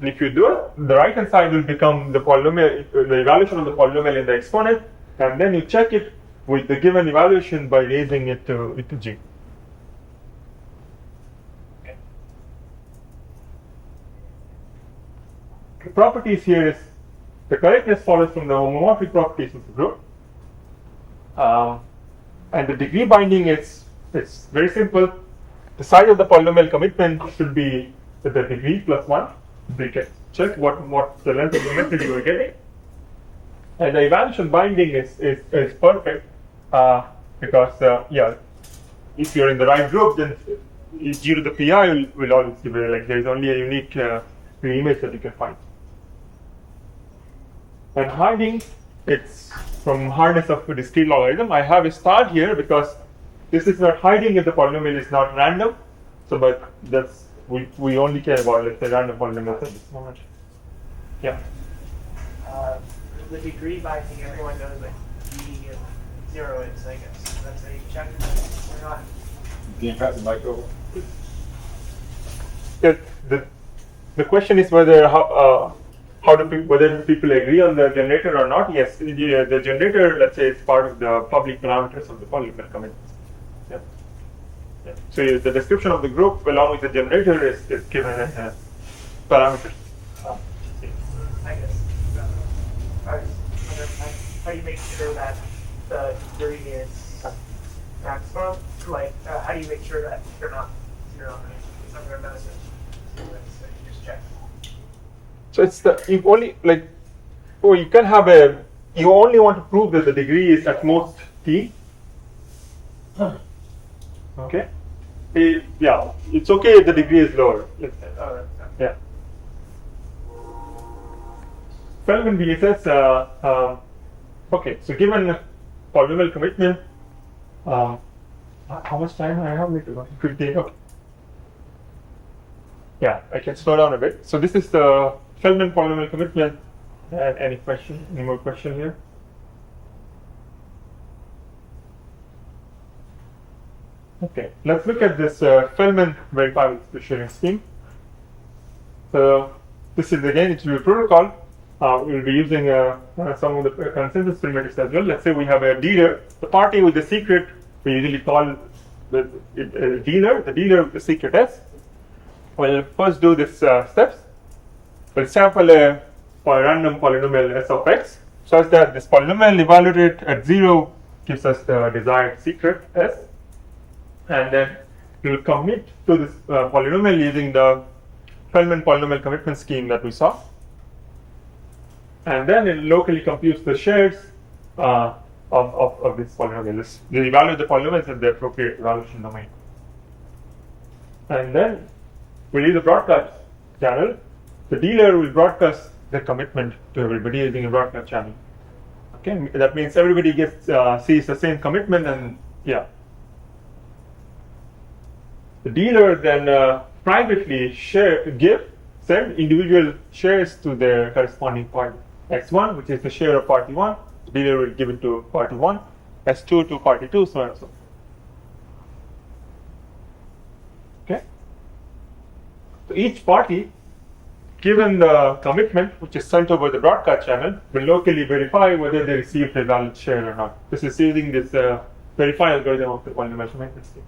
A: if you do it, the right-hand side will become the polynomial, the evaluation of the polynomial in the exponent, and then you check it with the given evaluation by raising it to g. Okay. The properties here is the correctness follows from the homomorphic properties of the group, and the degree binding it's very simple. The size of the polynomial commitment should be the degree plus 1. We can check what the length of the method you are getting, and the evaluation binding is perfect because yeah, if you're in the right group, then g to the pi will always give it, like there is only a unique image that you can find. And hiding, it's from hardness of a discrete logarithm. I have a star here because this is not hiding if the polynomial is not random. So, but that's we only care about, let's say, random polynomials at this moment. Yeah.
K: The degree binding, everyone knows like D0 is, I guess. That's a check or not.
J: Can you pass the mic over?
A: The question is whether whether people agree on the generator or not. Yes, the generator, let's say, is part of the public parameters of the polynomial commitments. Yeah. Yeah. So the description of the group along with the generator is given as parameters.
K: I guess. How do you make sure that the degree is maximum? Like, how do you make sure that they're not zero? Some of their message. So you just check.
A: So it's you only like, you can have you only want to prove that the degree is at most t. Okay. Yeah, it's okay if the degree is lower. Let's say. Yeah. Feldman VSS. Okay, so given polynomial commitment, how much time I have? 15. Okay. Yeah, I can slow down a bit. So this is the Feldman polynomial commitment. And any question? Any more question here? Okay, let's look at this Feldman verifiable sharing scheme. So this is again, it will be a protocol. We'll be using some of the consensus primitives as well. Let's say we have a dealer, the party with the secret, we usually call the dealer, with the secret S. We'll first do this steps. We'll sample a random polynomial S of x, such that this polynomial evaluated at 0 gives us the desired secret S. And then we'll commit to this polynomial using the Feldman polynomial commitment scheme that we saw. And then it locally computes the shares of this polynomial. We evaluate the polynomials at the appropriate evaluation domain. And then we leave the broadcast channel. The dealer will broadcast the commitment to everybody using a broadcast channel. Okay, that means everybody gets sees the same commitment, and yeah. The dealer then privately send individual shares to their corresponding party. X1, which is the share of party 1, the dealer will give it to party 1, S2 to party 2, so on and so forth. Okay? So each party, given the commitment which is sent over the broadcast channel, will locally verify whether they received a valid share or not. This is using this verify algorithm of the polynomial maintenance scheme.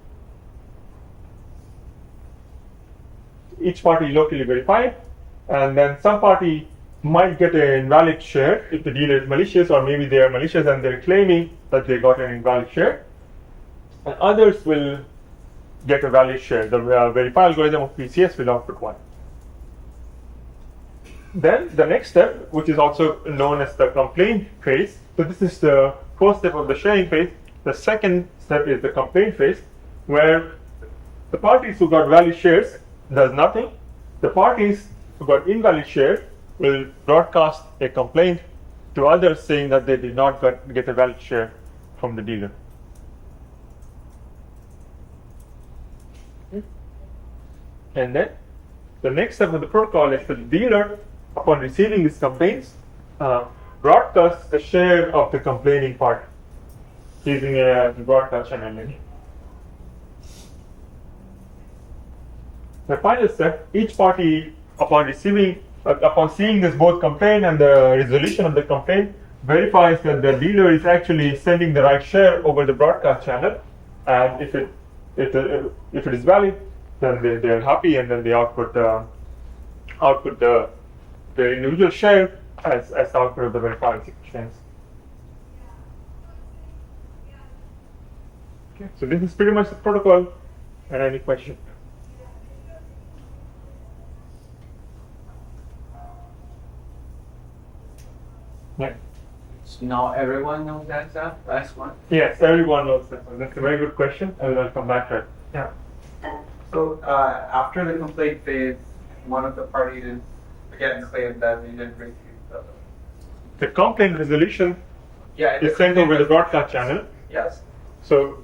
A: Each party locally verified, and then some party might get an invalid share if the dealer is malicious, or maybe they are malicious and they're claiming that they got an invalid share. And others will get a valid share. The verify algorithm of PCS will output 1. Then the next step, which is also known as the complaint phase. So this is the first step of the sharing phase. The second step is the complaint phase, where the parties who got valid shares does nothing. The parties who got invalid share will broadcast a complaint to others saying that they did not get a valid share from the dealer. And then the next step of the protocol is the dealer, upon receiving these complaints, broadcasts the share of the complaining party using a broadcast channel. The final step, each party, upon seeing this both complaint and the resolution of the complaint, verifies that the dealer is actually sending the right share over the broadcast channel, and if it is valid, then they are happy, and then they output the individual share as output of the verified executions. Okay, so this is pretty much the protocol. And any question? Yeah.
H: So now everyone knows that stuff? Last one?
A: Yes, everyone knows that one. That's a very good question, and I'll come back to it. Yeah.
H: So after the complaint phase, one of the parties again claimed that they didn't receive
A: the complaint resolution is sent over the broadcast channel.
H: Yes.
A: So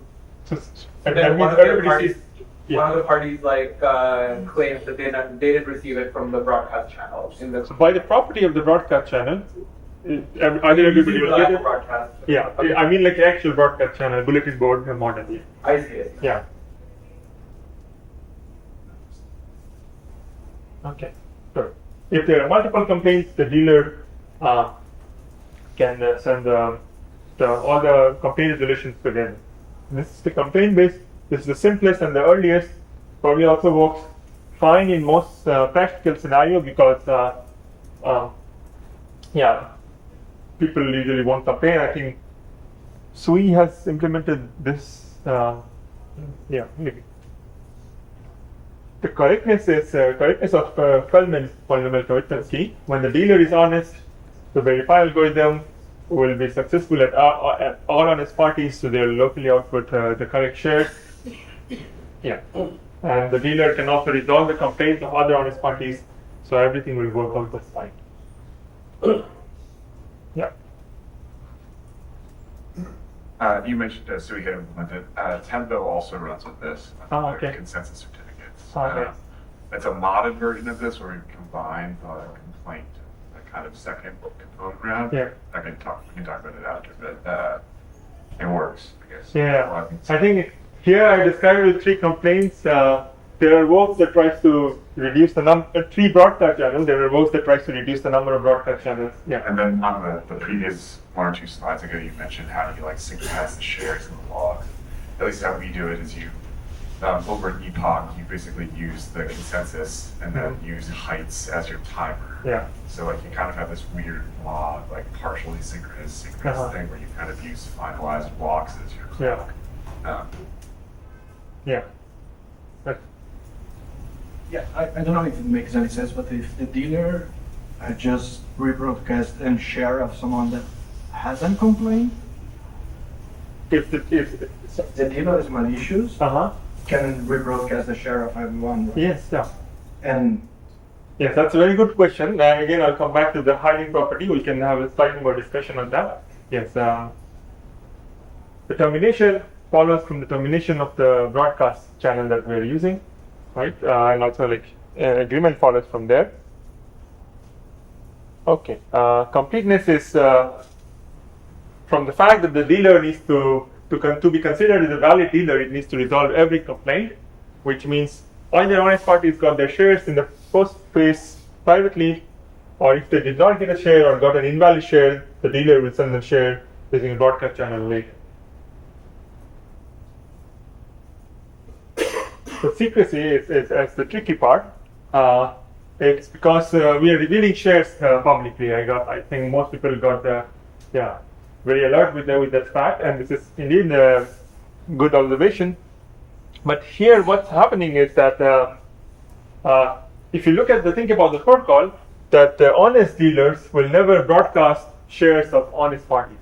A: and that means
H: one of
A: everybody sees.
H: One of the parties claims that they didn't receive it from the broadcast channel.
A: So by the property of the broadcast channel, either everybody will get it.
H: Broadcast.
A: Yeah, okay. I mean like the actual broadcast channel, bulletin board model.
H: I see it.
A: Yeah. Okay. So if there are multiple complaints, the dealer can send all the complaint resolutions together. This is the complaint base. This is the simplest and the earliest. Probably also works fine in most practical scenario because people usually won't complain. I think SUI has implemented this. Maybe. The correctness of Feldman's polynomial commitment key. When the dealer is honest, the verify algorithm will be successful at all honest parties, so they'll locally output the correct shares. Yeah, and the dealer can also resolve the complaints of other honest parties, so everything will work out just fine. Yeah.
L: You mentioned SUI had implemented. Tempo also runs with this.
A: Okay.
L: Consensus certificates.
A: Okay.
L: It's a modded version of this where we combine the complaint, the kind of second component round.
A: Yeah.
L: We can talk about it after, but it works, I guess.
A: Yeah. I think here I described with 3 complaints. There are works that tries to reduce the number, 3 broadcast channels. There are works that tries to reduce the number of broadcast channels. Yeah.
L: And then on the previous 1 or 2 slides ago, you mentioned how you synchronize the shares and the logs. At least how we do it is you, over an epoch, you basically use the consensus and then use heights as your timer.
A: Yeah.
L: So you kind of have this weird log, partially synchronous thing where you kind of use finalized blocks as your clock.
A: Yeah.
D: I don't know if it makes any sense, but if the dealer just rebroadcast and share of someone that hasn't complained,
A: if the
D: dealer is malicious, can rebroadcast the share of everyone. Right?
A: Yes, yeah.
D: And
A: yes, that's a very good question. Again, I'll come back to the hiding property. We can have a slightly more discussion on that. Yes. The termination follows from the termination of the broadcast channel that we're using, right? And also like agreement follows from there. Okay, completeness is from the fact that the dealer needs to be considered as a valid dealer, it needs to resolve every complaint, which means either honest parties got their shares in the first phase privately, or if they did not get a share or got an invalid share, the dealer will send the share using a broadcast channel later. So secrecy is the tricky part. It's because we are revealing shares publicly. I think most people got very alert with that fact, and this is indeed a good observation. But here, what's happening is that if you think about the protocol, that honest dealers will never broadcast shares of honest parties.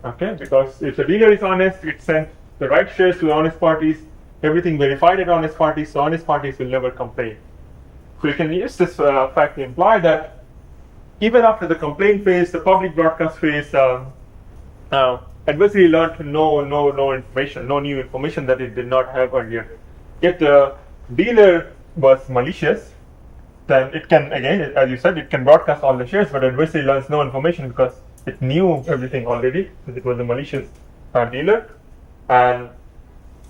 A: Okay, because if the dealer is honest, it sent the right shares to the honest parties, everything verified at honest parties, so honest parties will never complain. So you can use this fact to imply that even after the complaint phase, the public broadcast phase, adversary learned no information, no new information that it did not have earlier. If the dealer was malicious, then it can, again, as you said, it can broadcast all the shares, but adversary learns no information because it knew everything already, because it was a malicious dealer. And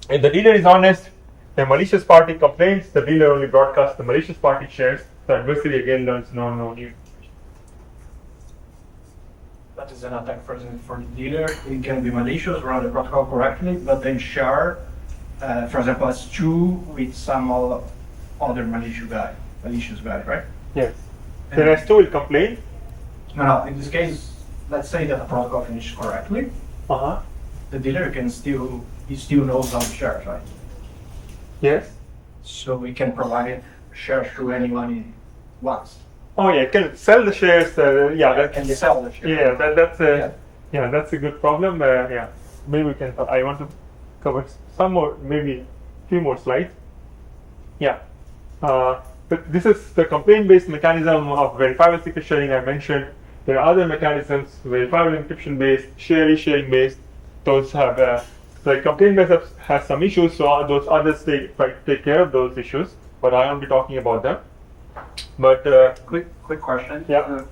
A: if the dealer is honest, a malicious party complains, the dealer only broadcasts the malicious party shares, the adversary again learns no new information.
D: That is an attack for the dealer. It can be malicious, run the protocol correctly, but then share, for example, as true with some other malicious guy, right?
A: Yes. Then S2 will complain.
D: No, in this case, let's say that the protocol finished correctly. The dealer can still knows some shares, right?
A: Yes.
D: So we can provide shares to anyone he wants.
A: Oh yeah, it can sell the shares.
D: Can sell the shares.
A: Yeah, that's a good problem. Maybe we can. I want to cover some more, maybe a few more slides. Yeah. But this is the complaint-based mechanism of verifiable secret sharing I mentioned. There are other mechanisms, verifiable encryption-based, sharing-based. Those have the complaint-based has some issues, so those others take care of those issues. But I won't be talking about them. But
H: quick question.
A: Yeah.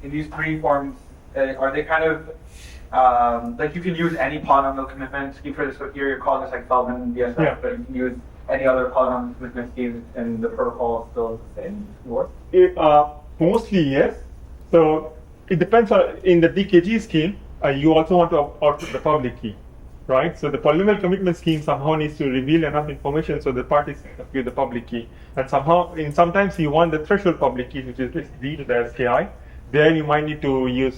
H: In these three forms, are they kind of like you can use any polynomial commitment scheme for this? So here you're calling this like Feldman BSF, but you can use any other polynomial commitment scheme, and the protocol is still the same.
A: Mostly yes. So it depends on in the DKG scheme. You also want to output the public key, right? So the polynomial commitment scheme somehow needs to reveal enough information so the parties can give the public key. And sometimes you want the threshold public key, which is basically the SKI. There you might need to reveal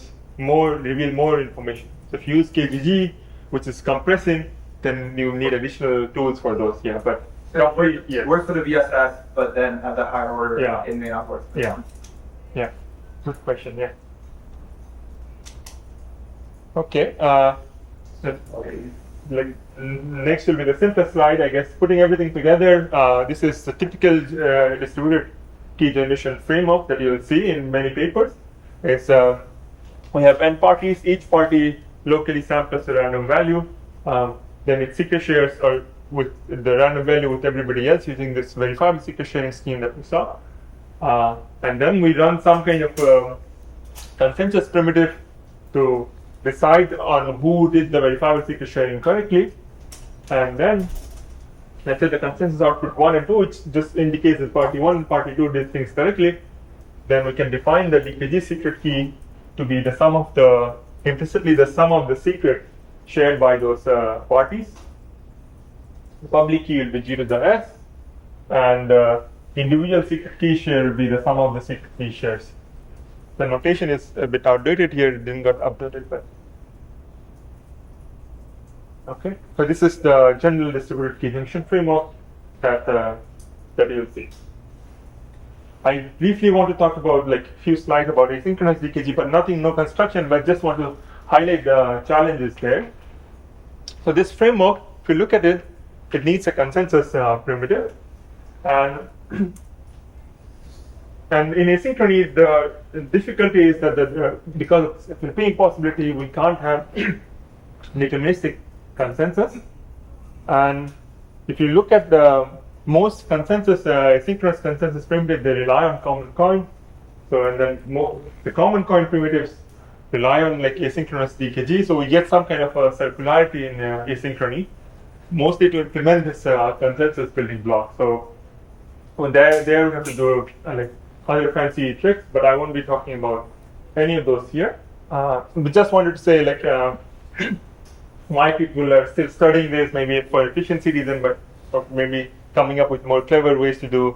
A: more information. So if you use KGG, which is compressing, then you need additional tools for those. Yeah, but
H: work for the VSF, but then at the higher order, it may not work.
A: Yeah. Good question. Yeah. Okay. Next will be the simplest slide, I guess. Putting everything together, this is the typical distributed key generation framework that you'll see in many papers. It's we have n parties, each party locally samples a random value. Then it secret shares or with the random value with everybody else using this verifiable secret sharing scheme that we saw. And then we run some kind of consensus primitive to decide on who did the verifiable secret sharing correctly. And then let's say the consensus output 1 and 2, which just indicates that party 1 and party 2 did things correctly. Then we can define the DKG secret key to be the sum of implicitly the sum of the secret shared by those parties. The public key will be G to the S, and individual secret key share will be the sum of the secret key shares. The notation is a bit outdated here; it didn't get updated, but okay. So this is the general distributed key junction framework that you'll see. I briefly want to talk about a few slides about asynchronous DKG, but no construction, but just want to highlight the challenges there. So this framework, if you look at it, it needs a consensus primitive, and in asynchrony, the difficulty is that because of the flipping possibility, we can't have deterministic consensus. And if you look at the most consensus, asynchronous consensus primitive, they rely on common coin. So, and then the common coin primitives rely on like asynchronous DKG. So we get some kind of a circularity in asynchrony, mostly to implement this consensus building block. So when there we have to do like other fancy tricks, but I won't be talking about any of those here. We just wanted to say like why people are still studying this, maybe for efficiency reason, but maybe coming up with more clever ways to do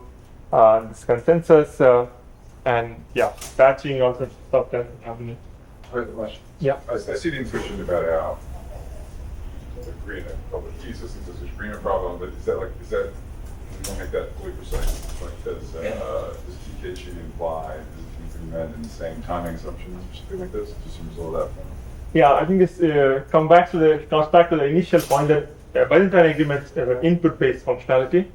A: this consensus and yeah, batching also stuff that happening.
J: I have a question.
A: Yeah.
J: I see the intuition about how the agreement, public key systems is an agreement problem, but is that, we don't make that fully precise. Like, does TKG imply, does it implement in the same timing assumptions or something like this? Just seems all that fun.
A: Yeah, I think this comes back to the initial point that Byzantine agreements have an input-based functionality.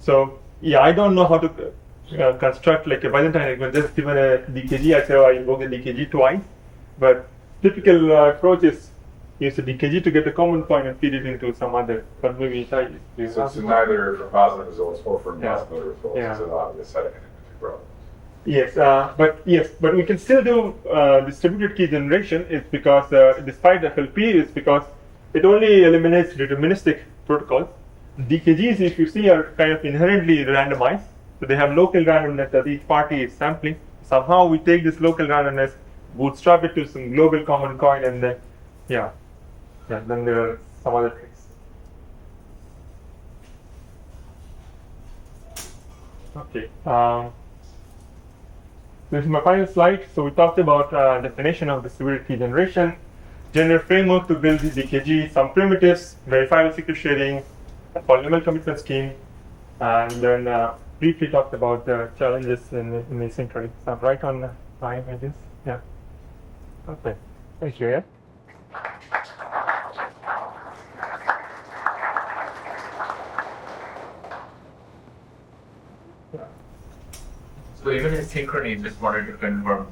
A: So yeah, I don't know how to construct like a Byzantine agreement. Just given a DKG, I say, oh, I invoke the DKG twice. But typical approach is use the DKG to get a common point and feed it into some other. But maybe
J: So it's neither for positive results or for
A: Yeah.
J: positive results.
A: Yeah.
J: It's an obvious setting in problem.
A: Yes, but we can still do distributed key generation. It's because despite FLP, it's because it only eliminates deterministic protocols. DKGs, if you see, are kind of inherently randomized. So they have local randomness that each party is sampling. Somehow we take this local randomness, bootstrap it to some global common coin, and then then there are some other tricks. Okay. This is my final slide. So we talked about definition of distributed key generation, general framework to build the DKG, some primitives, verifiable secret sharing, a polynomial commitment scheme, and then briefly talked about the challenges in asynchrony. So I'm right on time, I guess. Yeah. Okay. Thank you. Yeah.
C: So even in synchrony, just wanted to confirm,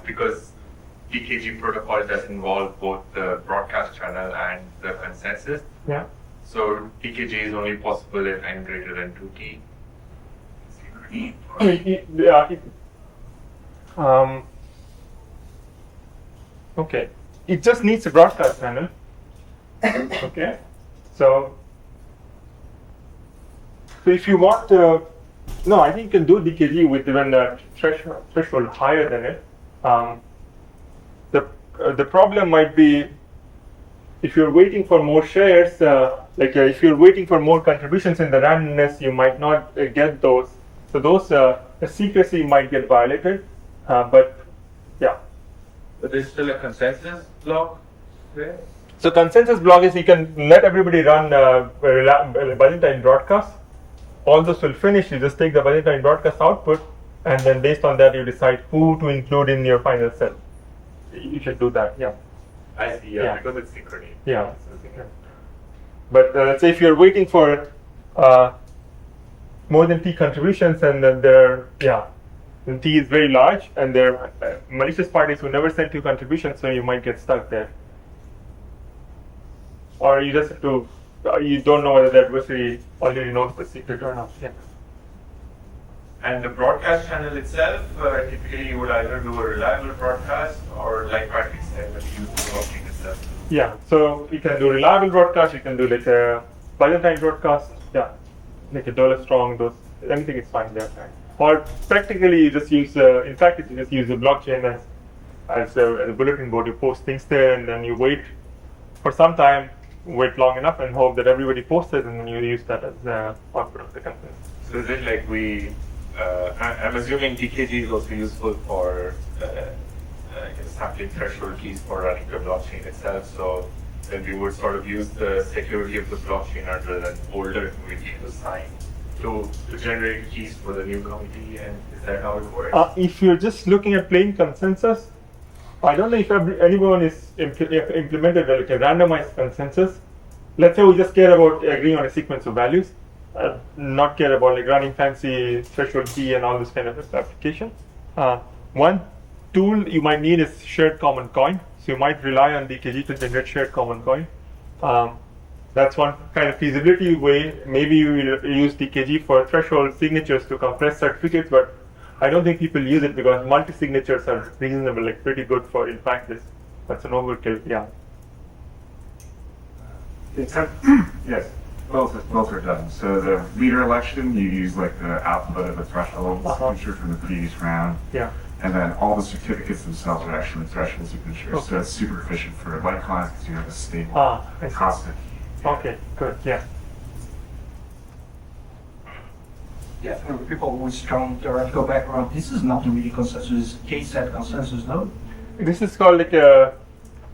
C: because DKG protocol does involve both the broadcast channel and the consensus.
A: Yeah.
C: So DKG is only possible if n greater than 2t. Synchrony.
A: Okay. It just needs a broadcast channel. Okay. So if you want to, no, I think you can do DKG with even a threshold higher than it. The problem might be if you're waiting for more shares, if you're waiting for more contributions in the randomness, you might not get those. So those the secrecy might get violated. But yeah.
C: But there's still a consensus block there?
A: So consensus block is you can let everybody run Byzantine broadcast. All those will finish. You just take the Byzantine broadcast output, and then based on that, you decide who to include in your final set. You should do that. Yeah.
C: I see. Yeah, because it's synchrony.
A: Yeah. But let's say if you're waiting for more than T contributions, and then then T is very large, and there are malicious parties who never send 2 contributions, so you might get stuck there. Or you just have to, you don't know whether the adversary already knows the secret or not. Yeah.
C: And the broadcast channel itself, typically you would either do a reliable broadcast or, like Patrick said, use the blockchain itself.
A: Yeah, so you can do reliable broadcast, you can do like a Byzantine broadcast, like a dollar strong, anything is fine there. Or practically you just use, in fact, you just use the blockchain as a bulletin board. You post things there, and then you wait for some time, wait long enough, and hope that everybody posts it, and then you use that as the output of the content.
C: So is it like I'm assuming DKG is also useful for sampling threshold keys for running the blockchain itself. So then we would sort of use the security of the blockchain under an older committee to sign to generate keys for the new committee. And is that how it works?
A: If you're just looking at plain consensus, I don't know if anyone is implemented like a randomized consensus. Let's say we just care about agreeing on a sequence of values, not care about like running fancy threshold key and all this kind of application. One tool you might need is shared common coin. So you might rely on DKG to generate shared common coin. That's one kind of feasibility way. Maybe you will use DKG for threshold signatures to compress certificates, but I don't think people use it because multi-signatures are reasonable, like pretty good for in practice. That's an overkill, yeah.
L: Yes, both are done. So the leader election, you use like the output of a threshold signature from the previous round.
A: Yeah.
L: And then all the certificates themselves are actually threshold signatures. So it's super efficient for light clients because you have a stable, constant.
A: Okay, good, yeah.
D: Yeah, for people with strong theoretical background, this is not really consensus, case-set consensus, no?
A: This is called like a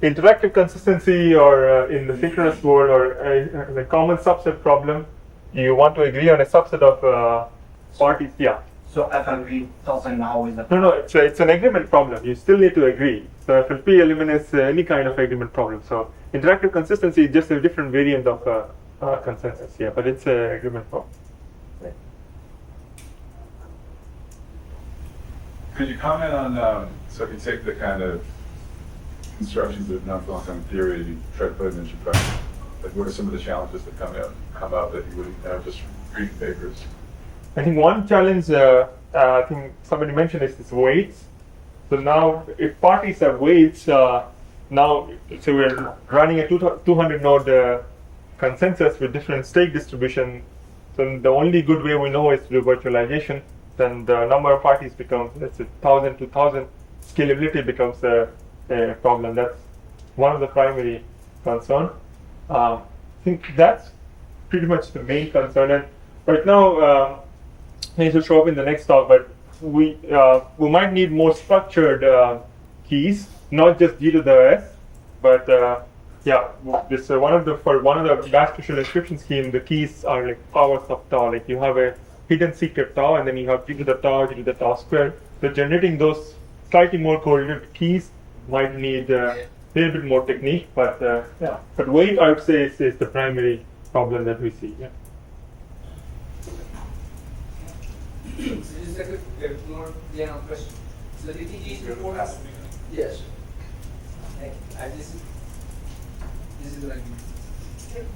A: interactive consistency, or in the synchronous world, or the common subset problem. You want to agree on a subset of parties, yeah.
D: So FLP doesn't now is that?
A: No, it's an agreement problem. You still need to agree. So FLP eliminates any kind of agreement problem. So interactive consistency is just a different variant of consensus, yeah, but it's an agreement problem.
J: Could you comment on, so if you take the kind of constructions that have not gone on theory, you try to put them into practice, like what are some of the challenges that come out that you wouldn't know just from reading papers?
A: I think one challenge, I think somebody mentioned, is this weights. So now, if parties have weights, so we're running a 200 node consensus with different stake distribution. So the only good way we know is to do virtualization. Then the number of parties becomes, let's say, 1,000 to 1,000. Scalability becomes a problem. That's one of the primary concern. I think that's pretty much the main concern. And right now, it will show up in the next talk, but we might need more structured keys, not just G to the S, but yeah, this one of the bash crucial encryption scheme, the keys are like powers of tau. Like you have a hidden secret tau, and then you have G to the tau squared. So generating those slightly more coordinated keys might need a little bit more technique, but yeah. But weight, I would say, is the primary problem that we see. Yeah.
M: So just a quick, more general question. So the DKG report has, yes. This is what I mean.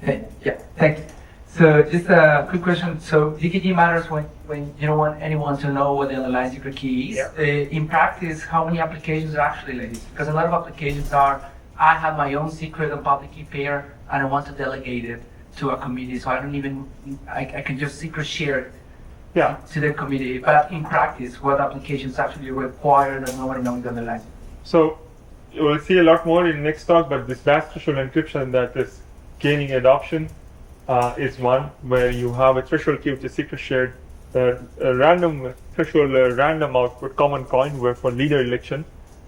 N: Hey, yeah, thank you. So just a quick question. So DKG matters when you don't want anyone to know what the underlying secret key is.
A: Yeah.
N: In practice, how many applications are actually like this? Because a lot of applications are, I have my own secret and public key pair, and I want to delegate it to a committee, so I don't even, I can just secret share it to the committee. But in practice, what applications actually require that nobody knows the underlying?
A: So we'll see a lot more in next talk, but this bash crucial encryption that is gaining adoption is one where you have a threshold key which is secret shared, a random threshold, random output, common coin, where for leader election,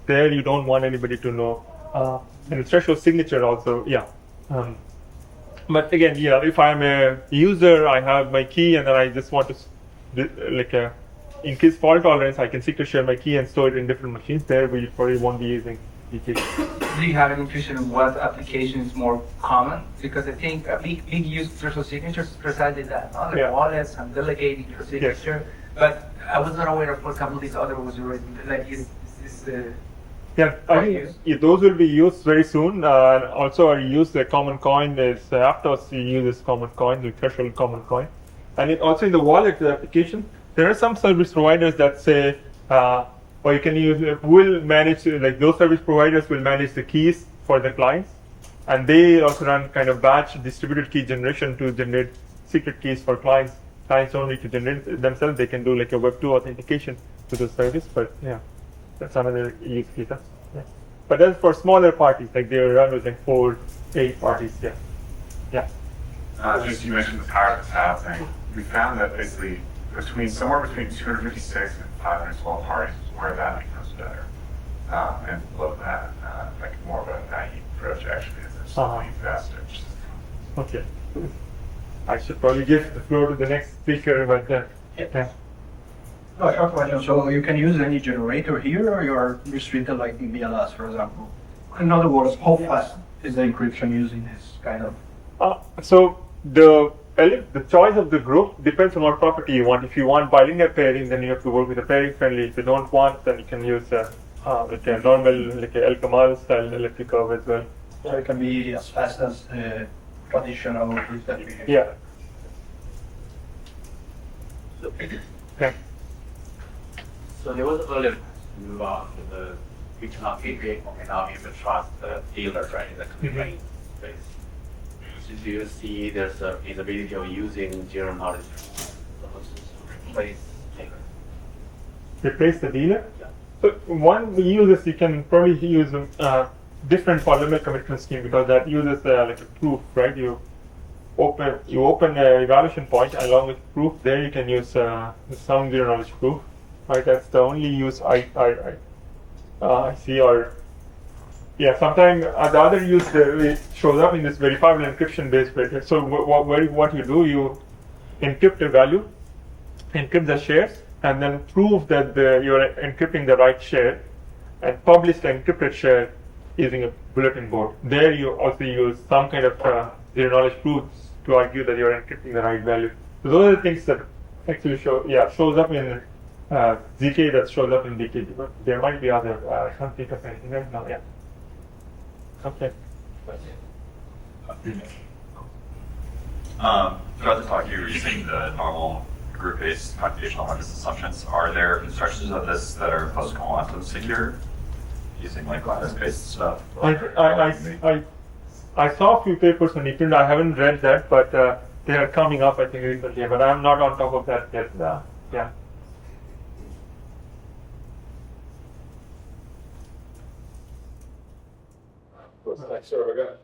A: there you don't want anybody to know. And the threshold signature also, yeah. But again, yeah, if I'm a user, I have my key, and then I just want to, increase fault tolerance, I can secret share my key and store it in different machines. There, we probably won't be using DKG.
N: Do you have an intuition of what application is more common? Because I think a big use of threshold signatures is precisely that. Other wallets and delegating your signature. But I was not aware of what couple of these other was already like
A: yeah, I think those will be used very soon. Also, I use the common coin is Aptos uses common coin, the threshold common coin, and also in the wallet application, there are some service providers that say, or you can use will manage like those service providers will manage the keys for the clients, and they also run kind of batch distributed key generation to generate secret keys for clients. Clients don't need to generate it themselves; they can do like a Web2 authentication to the service. But yeah. That's another use case. Yeah. But that's for smaller parties, like they run with like 4, 8 parties. Yeah. Yeah.
L: Just you mentioned the power of the tab thing. We found that basically somewhere between 256 and 512 parties is where that becomes better. And below that, like more of a naive approach actually is it's slightly faster.
A: Okay. I should probably give the floor to the next speaker, but yeah.
D: No, short question. So you can use any generator here, or you're restricted like in BLS, for example? In other words, how fast is the encryption using this kind of?
A: So the choice of the group depends on what property you want. If you want bilinear pairing, then you have to work with a pairing friendly. If you don't want, then you can use with a normal, like a El Kamal style electric curve as well.
D: So it can be as fast as traditional that we use.
A: Yeah. Yeah.
G: So there was earlier about the we cannot even trust the dealer, right? In the complaint space. So do you see there's a feasibility of using zero knowledge to replace dealer?
A: Replace the dealer?
G: Yeah.
A: So one uses, you can probably use different polymer commitment scheme because that uses like a proof, right? You open a evaluation point along with proof. There you can use the sound zero knowledge proof, right? That's the only use I see. Or yeah, sometimes the other use it shows up in this verifiable encryption based method. So what you do, you encrypt a value, encrypt the shares, and then prove that you're encrypting the right share, and publish the encrypted share using a bulletin board. There you also use some kind of zero knowledge proofs to argue that you're encrypting the right value. So those are the things that actually shows up in ZK, that shows up in DKG, but there might be other some think of anything right now. Yeah. Okay.
L: Throughout the talk, you were using the normal group-based computational methods assumptions. Are there constructions of this that are post-quantum secure, using like lattice-based stuff?
A: I saw a few papers on it. I haven't read that, but they are coming up, I think, recently. But I'm not on top of that yet. Yeah.
J: What's next? Sir, I got